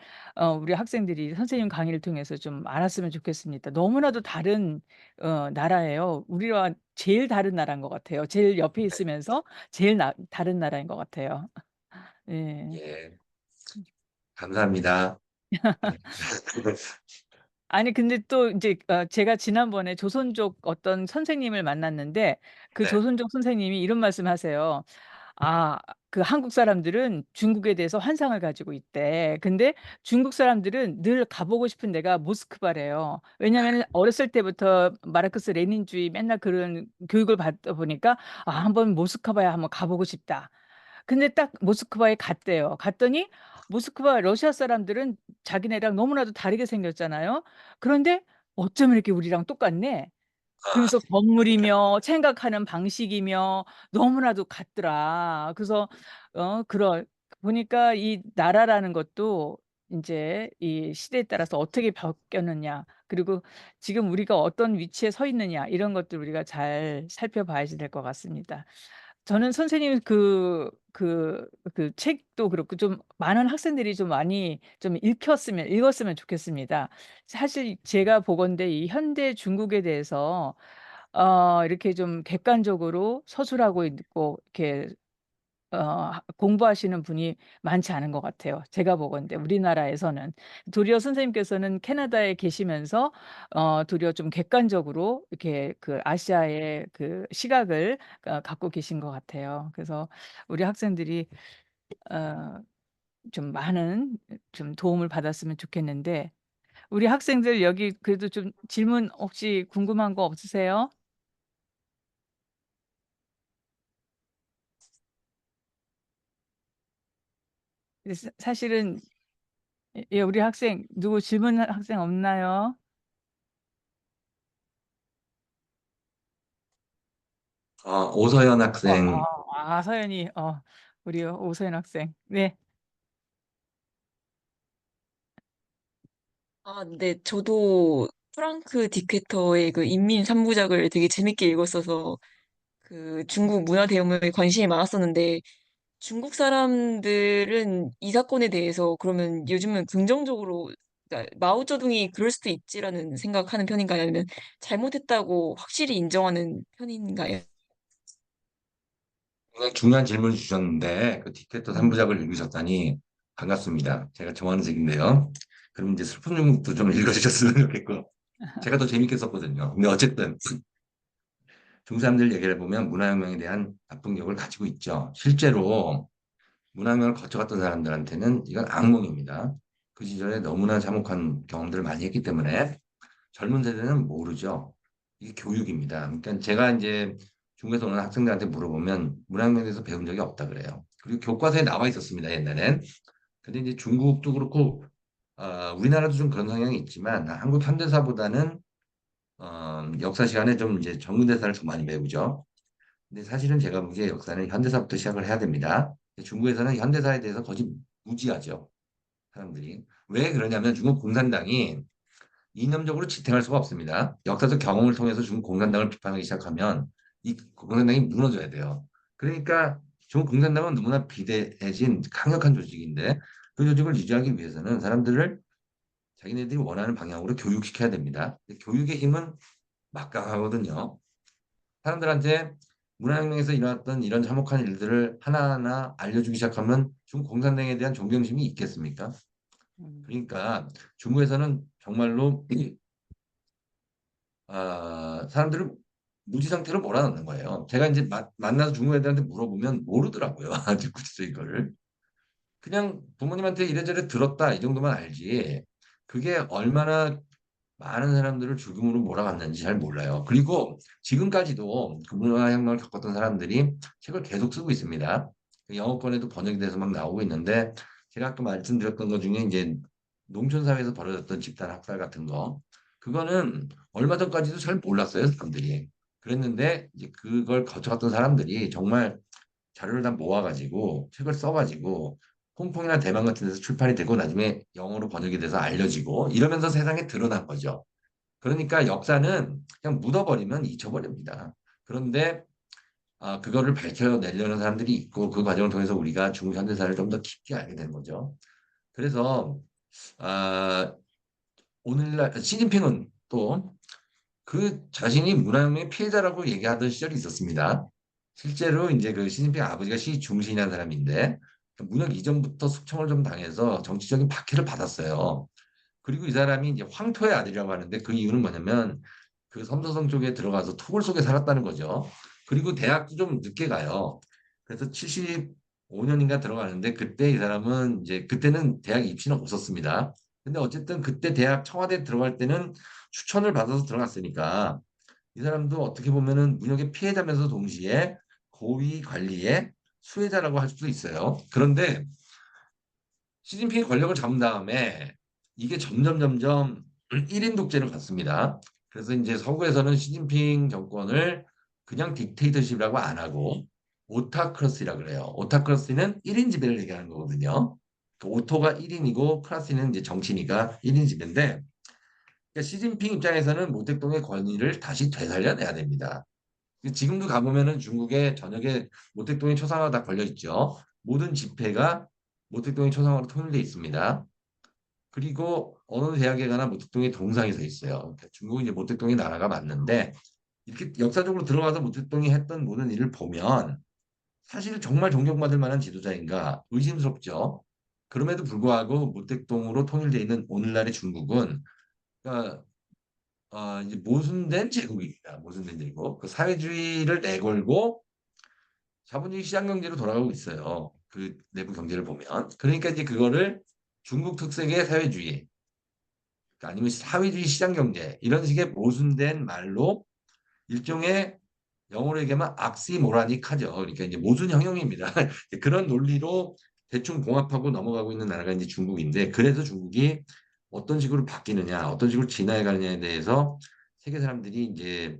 우리 학생들이 선생님 강의를 통해서 좀 알았으면 좋겠습니다. 너무나도 다른 나라예요. 우리와 제일 다른 나라인 것 같아요. 제일 옆에 있으면서 제일 다른 나라인 것 같아요. 예. 예, 감사합니다. 네. 아니 근데 또 인제 제가 지난번에 조선족 어떤 선생님을 만났는데, 그 네. 조선족 선생님이 이런 말씀하세요. 아 그 한국 사람들은 중국에 대해서 환상을 가지고 있대. 근데 중국 사람들은 늘 가 보고 싶은 데가 모스크바래요. 왜냐면은 어렸을 때부터 마르크스 레닌주의 맨날 그런 교육을 받다 보니까 '아 한번 모스크바에 한번 가 보고 싶다.' 근데 딱 모스크바에 갔대요. 갔더니 모스크바 러시아 사람들은 자기네랑 너무나도 다르게 생겼잖아요. 그런데 "어쩜 이렇게 우리랑 똑같네." 아, 그러면서 건물이며 생각하는 방식이며 너무나도 같더라. 그래서 보니까 이 나라라는 것도 인제 이 시대에 따라서 어떻게 바뀌었느냐, 그리고 지금 우리가 어떤 위치에 서 있느냐, 이런 것들 우리가 잘 살펴봐야 될 것 같습니다. 저는 선생님 그 책도 그렇고 좀 많은 학생들이 좀 많이 좀 읽었으면 좋겠습니다. 사실 제가 보건대 이 현대 중국에 대해서 이렇게 좀 객관적으로 서술하고 있고 이렇게 공부하시는 분이 많지 않은 것 같아요, 제가 보건대 우리나라에서는. 도리어 선생님께서는 캐나다에 계시면서 도리어 좀 객관적으로 이렇게 그 아시아의 그 시각을 갖고 계신 것 같아요. 그래서 우리 학생들이 어 좀 많은 좀 도움을 받았으면 좋겠는데, 우리 학생들 여기 그래도 좀 질문 혹시 궁금한 거 없으세요? 네, 사실은 예 우리 학생 누구 질문할 학생 없나요? 오서연 학생, 서연이 우리 오서연 학생. 네. 아, 네. 저도 프랑크 디케터의 그 인민 삼부작을 되게 재밌게 읽었어서 그 중국 문화 대혁명에 관심이 많았었는데 중국 사람들은 이 사건에 대해서 그러면 요즘은 긍정적으로, 그러니까 마오쩌둥이 그럴 수도 있지라는 생각하는 편인가요? 아니면 잘못했다고 확실히 인정하는 편인가요? 굉장히 중요한 질문을 주셨는데, 그 디테터 음. 3부작을 읽으셨다니 반갑습니다. 제가 좋아하는 책인데요. 그럼 이제 슬픈 중국도 좀 읽어주셨으면 좋겠고, 제가 더 재밌게 썼거든요. 근데 어쨌든, 중국 사람들 얘기를 해보면 문화혁명에 대한 나쁜 기억을 가지고 있죠. 실제로 문화혁명을 거쳐갔던 사람들한테는 이건 악몽입니다. 그 시절에 너무나 참혹한 경험들을 많이 했기 때문에 젊은 세대는 모르죠. 이게 교육입니다. 그러니까 제가 이제 중국에서 오는 학생들한테 물어보면 문학에 대해서 배운 적이 없다 그래요. 그리고 교과서에 나와 있었습니다, 옛날엔. 근데 이제 중국도 그렇고, 우리나라도 좀 그런 성향이 있지만, 한국 현대사보다는, 역사 시간에 좀 이제 전근대사를 더 많이 배우죠. 근데 사실은 제가 보기에 역사는 현대사부터 시작을 해야 됩니다. 중국에서는 현대사에 대해서 거의 무지하죠, 사람들이. 왜 그러냐면 중국 공산당이 이념적으로 지탱할 수가 없습니다. 역사적 경험을 통해서 중국 공산당을 비판하기 시작하면 이 공산당이 무너져야 돼요. 그러니까 중국 공산당은 너무나 비대해진 강력한 조직인데 그 조직을 유지하기 위해서는 사람들을 자기네들이 원하는 방향으로 교육시켜야 됩니다. 교육의 힘은 막강하거든요. 사람들한테 문화혁명에서 일어났던 이런 참혹한 일들을 하나하나 알려주기 시작하면 중국 공산당에 대한 존경심이 있겠습니까? 음. 그러니까 중국에서는 정말로 사람들을 무지 상태로 몰아넣는 거예요. 제가 이제 만나서 중국 애들한테 물어보면 모르더라고요. 아주 구체적인 거를. 그냥 부모님한테 이래저래 들었다 이 정도만 알지. 그게 얼마나 많은 사람들을 죽음으로 몰아갔는지 잘 몰라요. 그리고 지금까지도 그 문화혁명을 겪었던 사람들이 책을 계속 쓰고 있습니다. 영어권에도 번역이 돼서 막 나오고 있는데 제가 아까 말씀드렸던 것 중에 이제 농촌 사회에서 벌어졌던 집단 학살 같은 거 그거는 얼마 전까지도 잘 몰랐어요, 사람들이. 그랬는데 이제 그걸 거쳐갔던 사람들이 정말 자료를 다 모아가지고 책을 써가지고 홍콩이나 대만 같은 데서 출판이 되고 나중에 영어로 번역이 돼서 알려지고 이러면서 세상에 드러난 거죠. 그러니까 역사는 그냥 묻어버리면 잊혀버립니다. 그런데 그거를 밝혀내려는 사람들이 있고 그 과정을 통해서 우리가 중국 현대사를 좀 더 깊게 알게 된 거죠. 그래서 아, 오늘날 시진핑은 또 그 자신이 문화혁명의 피해자라고 얘기하던 시절이 있었습니다. 실제로 이제 그 시진핑 아버지가 시중신이라는 사람인데 문혁 이전부터 숙청을 좀 당해서 정치적인 박해를 받았어요. 그리고 이 사람이 이제 황토의 아들이라고 하는데 그 이유는 뭐냐면 그 섬서성 쪽에 들어가서 토굴 속에 살았다는 거죠. 그리고 대학도 좀 늦게 가요. 그래서 75년인가 들어가는데 그때 이 사람은 이제 그때는 대학 입시는 없었습니다. 근데 어쨌든 그때 대학 청와대 들어갈 때는 추천을 받아서 들어갔으니까 이 사람도 어떻게 보면은 문혁의 피해자면서 동시에 고위 관리의 수혜자라고 할 수도 있어요. 그런데 시진핑이 권력을 잡은 다음에 이게 점점 1인 독재로 갔습니다. 그래서 이제 서구에서는 시진핑 정권을 그냥 딕테이터십이라고 안 하고 오타크러시라 그래요. 오타크러시는 1인 지배를 얘기하는 거거든요. 그 오토가 1인이고 크라시는 이제 정치니까 1인 지배인데 그러니까 시진핑 입장에서는 모택동의 권위를 다시 되살려내야 됩니다. 지금도 가보면은 중국의 전역에 모택동의 초상화가 다 걸려 있죠. 모든 집회가 모택동의 초상화로 통일돼 있습니다. 그리고 어느 대학에 가나 모택동의 동상이 서 있어요. 그러니까 중국은 이제 모택동의 나라가 맞는데 이렇게 역사적으로 들어가서 모택동이 했던 모든 일을 보면 사실 정말 존경받을 만한 지도자인가 의심스럽죠. 그럼에도 불구하고 모택동으로 통일돼 있는 오늘날의 중국은 그러니까 이제 모순된 제국입니다. 모순된 제국. 그 사회주의를 내걸고 자본주의 시장 경제로 돌아가고 있어요. 그 내부 경제를 보면. 그러니까 이제 그거를 중국 특색의 사회주의, 그러니까 아니면 사회주의 시장 경제 이런 식의 모순된 말로 일종의 영어로 얘기하면 악시모라닉하죠. 그러니까 이제 모순 형용입니다. 그런 논리로 대충 봉합하고 넘어가고 있는 나라가 이제 중국인데 그래서 중국이 어떤 식으로 바뀌느냐, 어떤 식으로 진화해 가느냐에 대해서 세계 사람들이 이제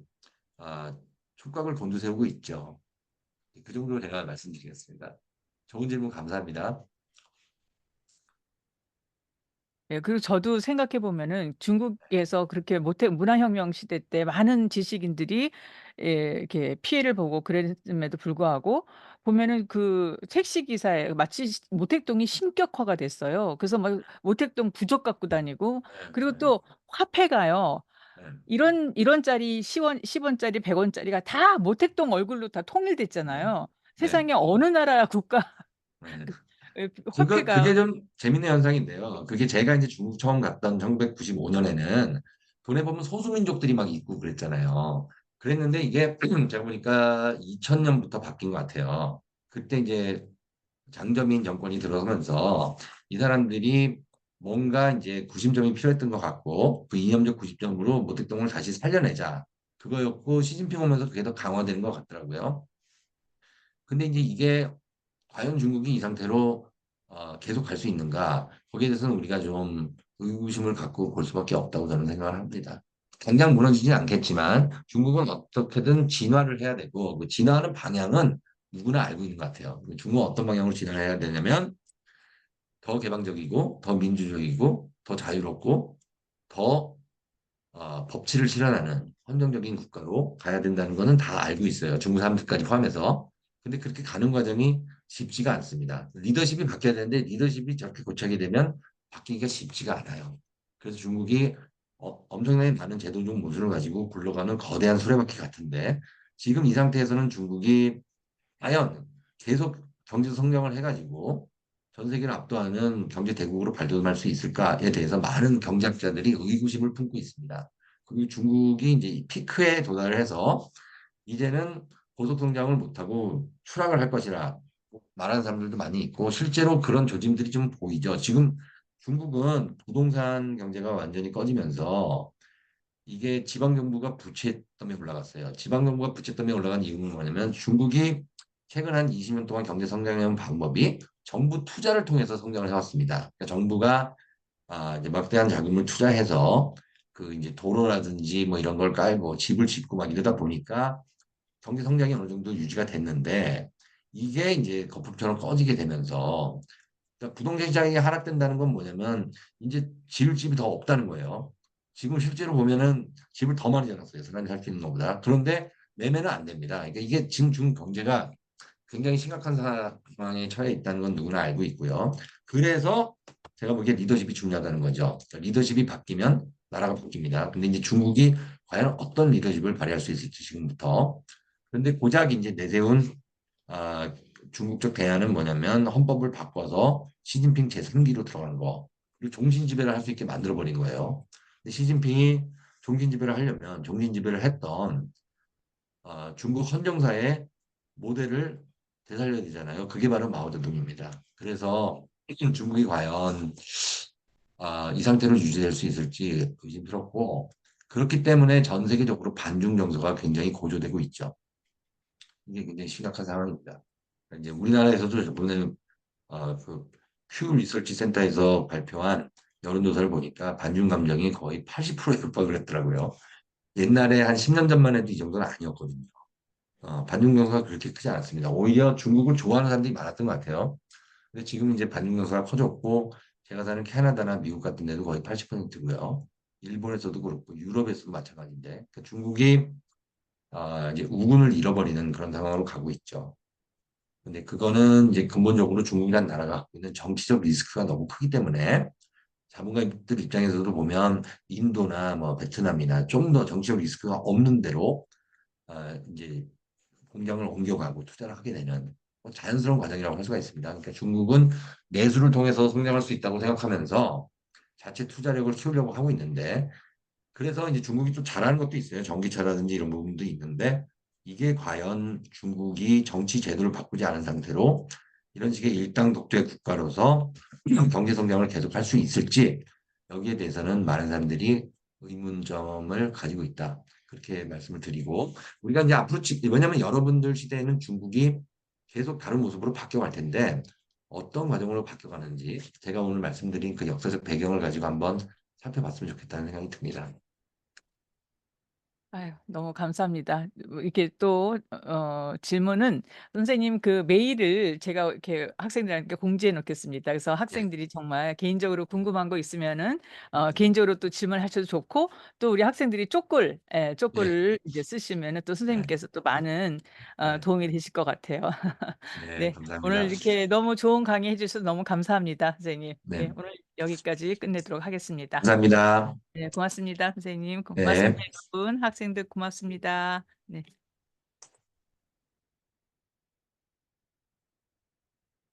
아, 촉각을 곤두세우고 있죠. 그 정도로 제가 말씀드리겠습니다. 좋은 질문 감사합니다. 예, 그리고 저도 생각해 보면은 중국에서 그렇게 모태 문화혁명 시대 때 많은 지식인들이 이렇게 피해를 보고 그랬음에도 불구하고 보면은 그 택시 기사에 마치 모택동이 신격화가 됐어요. 그래서 막 모택동 부적 갖고 다니고 네, 그리고 네, 또 화폐가요. 네, 이런 짜리 10원짜리 100원짜리가 다 모택동 얼굴로 다 네, 통일됐잖아요. 네, 세상에 어느 나라 국가 네. 그게 화폐가 좀 재밌는 현상인데요. 그게 제가 이제 중국 처음 갔던 1995년에는 돈에 보면 소수민족들이 막 있고 그랬잖아요. 그랬는데 이게 제가 보니까 2000년부터 바뀐 것 같아요. 그때 이제 장저민 정권이 들어서면서 이 사람들이 뭔가 이제 구심점이 필요했던 것 같고 그 이념적 구심점으로 모택동을 다시 살려내자. 그거였고 시진핑 오면서 그게 더 강화되는 것 같더라고요. 근데 이제 이게 과연 중국이 이 상태로 계속 갈 수 있는가? 거기에 대해서는 우리가 좀 의구심을 갖고 볼 수밖에 없다고 저는 생각을 합니다. 당장 무너지지는 않겠지만 중국은 어떻게든 진화를 해야 되고 그 진화하는 방향은 누구나 알고 있는 것 같아요. 중국은 어떤 방향으로 진화를 해야 되냐면 더 개방적이고 더 민주적이고 더 자유롭고 더 법치를 실현하는 헌정적인 국가로 가야 된다는 거는 다 알고 있어요. 중국 사람들까지 포함해서. 근데 그렇게 가는 과정이 쉽지가 않습니다. 리더십이 바뀌어야 되는데 리더십이 저렇게 고착이 되면 바뀌기가 쉽지가 않아요. 그래서 중국이 엄청나게 많은 제도적 모순을 가지고 굴러가는 거대한 수레바퀴 같은데 지금 이 상태에서는 중국이 과연 계속 경제 성장을 해가지고 전 세계를 압도하는 경제 대국으로 발돋움할 수 있을까에 대해서 많은 경제학자들이 의구심을 품고 있습니다. 그리고 중국이 이제 피크에 도달을 해서 이제는 고속 성장을 못하고 추락을 할 것이라 말하는 사람들도 많이 있고 실제로 그런 조짐들이 좀 보이죠. 지금 중국은 부동산 경제가 완전히 꺼지면서 이게 지방정부가 부채 때문에 올라갔어요. 지방정부가 부채 때문에 올라간 이유는 뭐냐면 중국이 최근 한 20년 동안 경제 성장해온 방법이 정부 투자를 통해서 성장을 해왔습니다. 그러니까 정부가 이제 막대한 자금을 투자해서 그 이제 도로라든지 뭐 이런 걸 깔고 집을 짓고 막 이러다 보니까 경제 성장이 어느 정도 유지가 됐는데 이게 이제 거품처럼 꺼지게 되면서 그러니까 부동산 시장이 하락된다는 건 뭐냐면 이제 지을 집이 더 없다는 거예요. 지금 실제로 보면은 집을 더 많이 지어놨어요. 사람이 살 수 있는 것보다. 그런데 매매는 안 됩니다. 그러니까 이게 지금 중 경제가 굉장히 심각한 상황에 처해 있다는 건 누구나 알고 있고요. 그래서 제가 보기에 리더십이 중요하다는 거죠. 그러니까 리더십이 바뀌면 나라가 바뀝니다. 근데 이제 중국이 과연 어떤 리더십을 발휘할 수 있을지 지금부터. 그런데 고작 이제 내세운 아, 중국적 대안은 뭐냐면 헌법을 바꿔서 시진핑 제3기로 들어가는 거. 그리고 종신지배를 할 수 있게 만들어버린 거예요. 근데 시진핑이 종신지배를 하려면 종신지배를 했던 중국 헌정사의 모델을 되살려야 되잖아요. 그게 바로 마오쩌둥입니다. 그래서 중국이 과연 이 상태로 유지될 수 있을지 의심스럽고 그렇기 때문에 전 세계적으로 반중 정서가 굉장히 고조되고 있죠. 이게 굉장히 심각한 상황입니다. 이제 우리나라에서도 오늘 그큐 리서치 센터에서 발표한 여론조사를 보니까 반중 감정이 거의 80%에 육박을 했더라고요. 옛날에 한 10년 전만 해도 이 정도는 아니었거든요. 반중 정서가 그렇게 크지 않았습니다. 오히려 중국을 좋아하는 사람들이 많았던 것 같아요. 근데 지금 이제 반중 정서가 커졌고 제가 사는 캐나다나 미국 같은 데도 거의 80%고요. 일본에서도 그렇고 유럽에서도 마찬가지인데 그러니까 중국이 이제 우군을 잃어버리는 그런 상황으로 가고 있죠. 근데 그거는 이제 근본적으로 중국이라는 나라가 갖고 있는 정치적 리스크가 너무 크기 때문에 자본가들 입장에서도 보면 인도나 뭐 베트남이나 좀 더 정치적 리스크가 없는 데로 이제 공장을 옮겨가고 투자를 하게 되는 뭐 자연스러운 과정이라고 할 수가 있습니다. 그러니까 중국은 내수를 통해서 성장할 수 있다고 생각하면서 자체 투자력을 키우려고 하고 있는데 그래서 이제 중국이 좀 잘하는 것도 있어요. 전기차라든지 이런 부분도 있는데 이게 과연 중국이 정치 제도를 바꾸지 않은 상태로 이런 식의 일당 독재 국가로서 경제 성장을 계속할 수 있을지 여기에 대해서는 많은 사람들이 의문점을 가지고 있다. 그렇게 말씀을 드리고 우리가 이제 앞으로 왜냐하면 여러분들 시대에는 중국이 계속 다른 모습으로 바뀌어갈 텐데 어떤 과정으로 바뀌어가는지 제가 오늘 말씀드린 그 역사적 배경을 가지고 한번 살펴봤으면 좋겠다는 생각이 듭니다. 아유, 너무 감사합니다. 이렇게 또 질문은 선생님 그 메일을 제가 이렇게 학생들한테 공지해 놓겠습니다. 그래서 네, 학생들이 정말 개인적으로 궁금한 거 있으면은 네, 개인적으로 또 질문하셔도 좋고 또 우리 학생들이 네, 쪽글을 이제 쓰시면은 또 네, 선생님께서 또 많은 네, 도움이 되실 것 같아요. 네, 네, 오늘 감사합니다. 이렇게 너무 좋은 강의 해주셔서 너무 감사합니다, 선생님. 네, 네, 오늘 여기까지 끝내도록 하겠습니다. 감사합니다. 네, 고맙습니다, 선생님. 고맙습니다, 네. 여러분. 학생들 고맙습니다. 네.